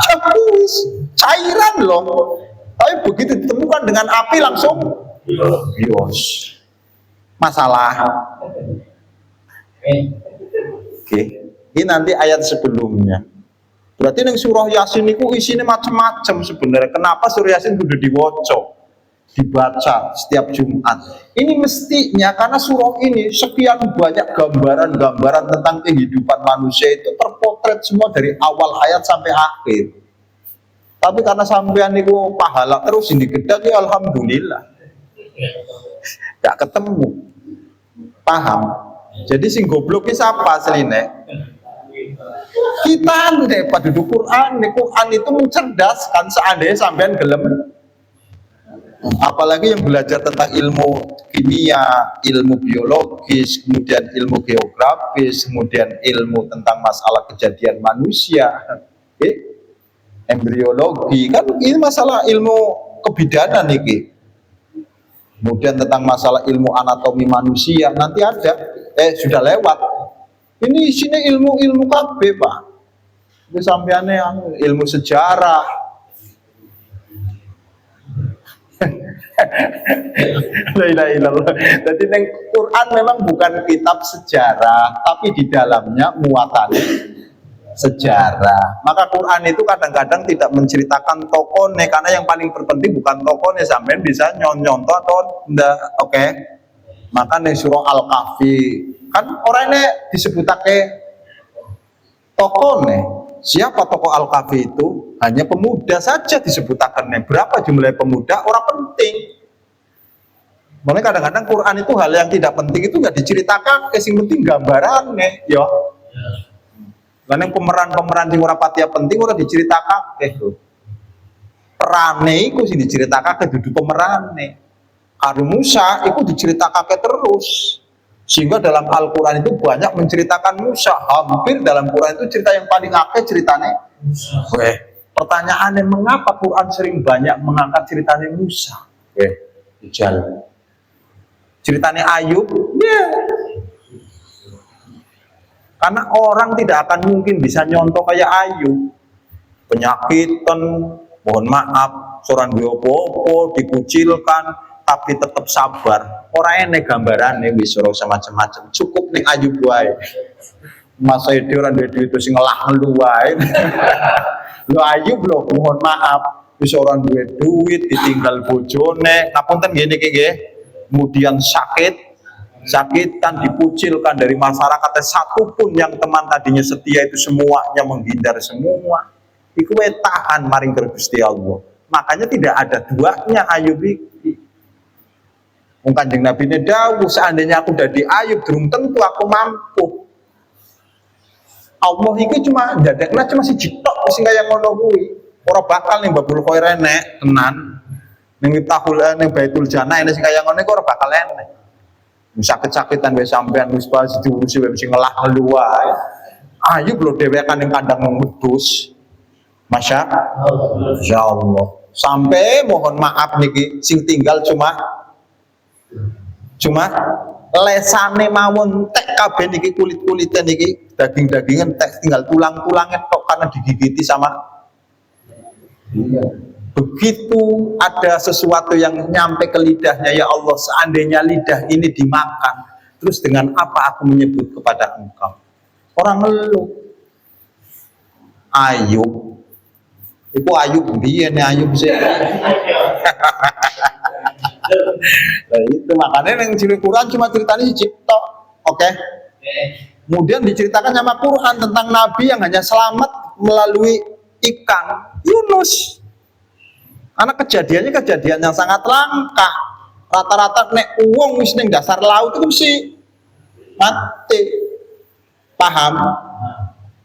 Cabus, cairan loh. Tapi begitu ditemukan dengan api langsung bios. Masalah. Oke. Ini nanti ayat sebelumnya. Berarti yang surah Yasin itu isinya macam-macam sebenarnya. Kenapa surah Yasin sudah dibaca setiap Jumat? Ini mestinya karena surah ini sekian banyak gambaran-gambaran tentang kehidupan manusia itu terpotret semua dari awal ayat sampai akhir. Tapi karena sampean itu pahala terus ini gedang ya alhamdulillah. Gak ketemu. Paham? Jadi sing goblok ki siapa asline? Kita nih penduduk Quran, Quran itu mencerdaskan seandainya sampean gelem. Apalagi yang belajar tentang ilmu kimia, ilmu biologis, kemudian ilmu geografis, kemudian ilmu tentang masalah kejadian manusia, embriologi, kan ini masalah ilmu kebidanan nih. Kemudian tentang masalah ilmu anatomi manusia nanti ada, sudah lewat. Ini isinya ilmu KB, Pak. Itu sampeannya yang ilmu sejarah. La ilaha illallah. Jadi neng Quran memang bukan kitab sejarah, tapi di dalamnya muatannya sejarah. Maka Quran itu kadang-kadang tidak menceritakan tokohnya, karena yang paling terpenting bukan tokohnya, sampean bisa nyontoh atau enggak, oke? Maka nih surah Al-Kahfi kan orangnya disebutake tokohnya. Siapa tokoh Al-Kahfi itu? Hanya pemuda saja disebutakannya. Berapa jumlah pemuda? Orang penting. Makanya kadang-kadang Quran itu hal yang tidak penting itu nggak diceritakan, yang penting gambarannya, ya. Karena pemeran-pemeran yang ora patia penting ora diceritakan, lho. Perane iku sing diceritakan dudu pemerane. Karo Musa iku diceritakan terus. Sehingga dalam Al-Quran itu banyak menceritakan Musa. Hampir dalam Quran itu cerita yang paling akeh ceritanya. Pertanyaannya, mengapa Quran sering banyak mengangkat ceritanya Musa? Jalan. Ceritanya Ayub, karena orang tidak akan mungkin bisa nyontoh kayak Ayub. Penyakitan, mohon maaf, seorang diopo-opo, dikucilkan, tapi tetap sabar. Orang enek gambarannya wis ora macam-macam. Cukup ning Ayub wae. Masa itu orang duit itu sing ngelah ngelu wae. Lo Ayub lo, mohon maaf, wis orang duit ditinggal bojone, ngapunten nggih niki nggih. Kemudian sakitan, dikucilkan dari masyarakat, satupun yang teman tadinya setia itu semuanya menghindar semua. Iku tahan maring Gusti Allah. Makanya tidak ada duanya Ayub iki. Kanjeng Nabi ini dawuh, seandainya aku dari Ayub durung tentu aku mampu. Allah iki cuma ndadekna cuma siji tok sing kaya ngono kuwi. Ora bakal ning babul khair enek tenan. Ning tahul ning Baitul Jannah enek sing kaya ngono iku ora bakal enek. Sakit-sakitan wae sampean wis pas diurusi wae sing ngelah ngelu wae. Ayub lho dhewekan ning kandang wedhus. Masya Allah. Sampai mohon maaf niki sing tinggal cuma lesane mawon tek kabeh niki kulit-kulite niki, daging-dagingan tek tinggal tulang-tulangnya tok karena digigiti sama. Begitu ada sesuatu yang nyampe ke lidahnya, ya Allah, seandainya lidah ini dimakan, terus dengan apa aku menyebut kepada Engkau? Orang ngeluh. Ayub. Iku Ayub biyen Ayub sih. Nah, itu makanya yang ciri Quran cuma ceritanya cipta, oke? Kemudian diceritakan sama Quran tentang Nabi yang hanya selamat melalui ikan, Yunus. Karena kejadiannya kejadian yang sangat langka. Rata-rata nek uang wis ning dasar laut itu mesti mati, paham?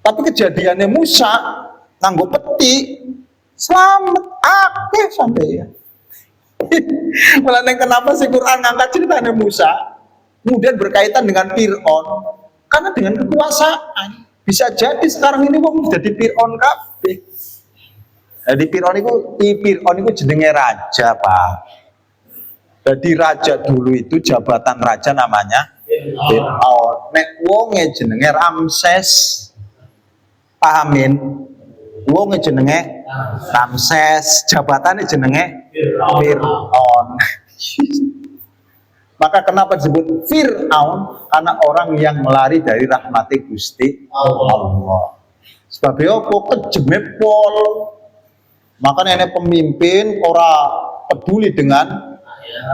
Tapi kejadiannya Musa nganggo peti selamat akeh sampai ya. Malah kenapa sih Quran ngangkat ceritanya Musa, kemudian berkaitan dengan Fir'aun, karena dengan kekuasaan bisa jadi sekarang ini wong jadi Fir'aun kabeh. Jadi Fir'aun itu jenenge raja, Pak. Jadi raja dulu itu jabatan raja namanya Fir'aun. Nek wonge jenenge Ramses, pahamin? Wonge jenenge Ramses, jabatannya jenenge Fir'aun. Maka kenapa disebut Fir'aun? Karena orang yang melari dari rahmati Gusti Allah. Sebabnya apa? Kejeme pol. Maka nenek pemimpin ora peduli dengan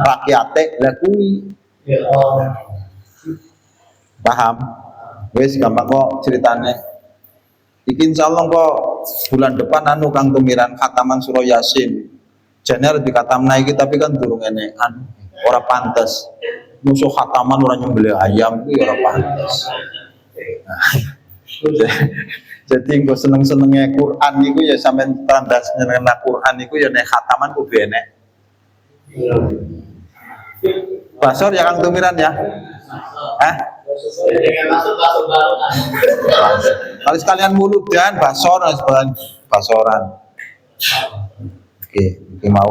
rakyate lakui. Paham? Wes gampang kok ceritanya. Iki insyaallah kok bulan depan kang tumiran khataman surah Yasin. Jane di khatamna iki tapi kan durung enekan, ora pantes. Musuh khataman ora nyembelih ayam kuwi ora pantes. Jadi engko seneng-senenge Quran iku ya sampean tanda senengna Quran iku ya nek khataman kudu enek. Basor ya kang tumiran ya. Kalau sekalian mulut dan basoran. Oke, mau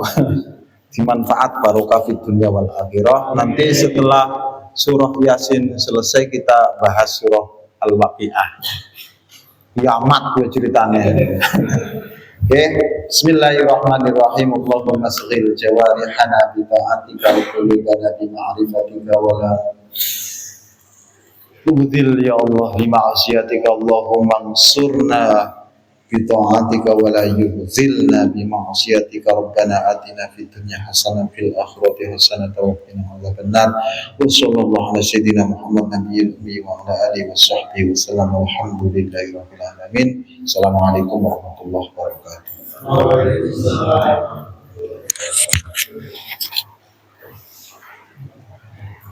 dimanfaat barokah fid dunya wal akhirah. Nanti setelah surah Yasin selesai kita bahas surah Al-Waqiah. Kiamat gue ceritanya. Oke, bismillahirrahmanirrahim. Allahumma saghil jawarihana bi ta'atika wa qulubana bi ma'rifatika wa la tubdil ya Allah li ma'asiyatika. Allahumma ansurna bi ta'atika wa la yubzilna bi ma'asiyatika. Rabbana atina fid dunya hasanah fil akhirati hasanah wa qina adzabannar. Wa sallallahu ala sayyidina Muhammad nabiyil ummi wa ala alihi wa sahbihi wasallam. Walhamdulillahi rabbil alamin. Assalamualaikum warahmatullahi wabarakatuh.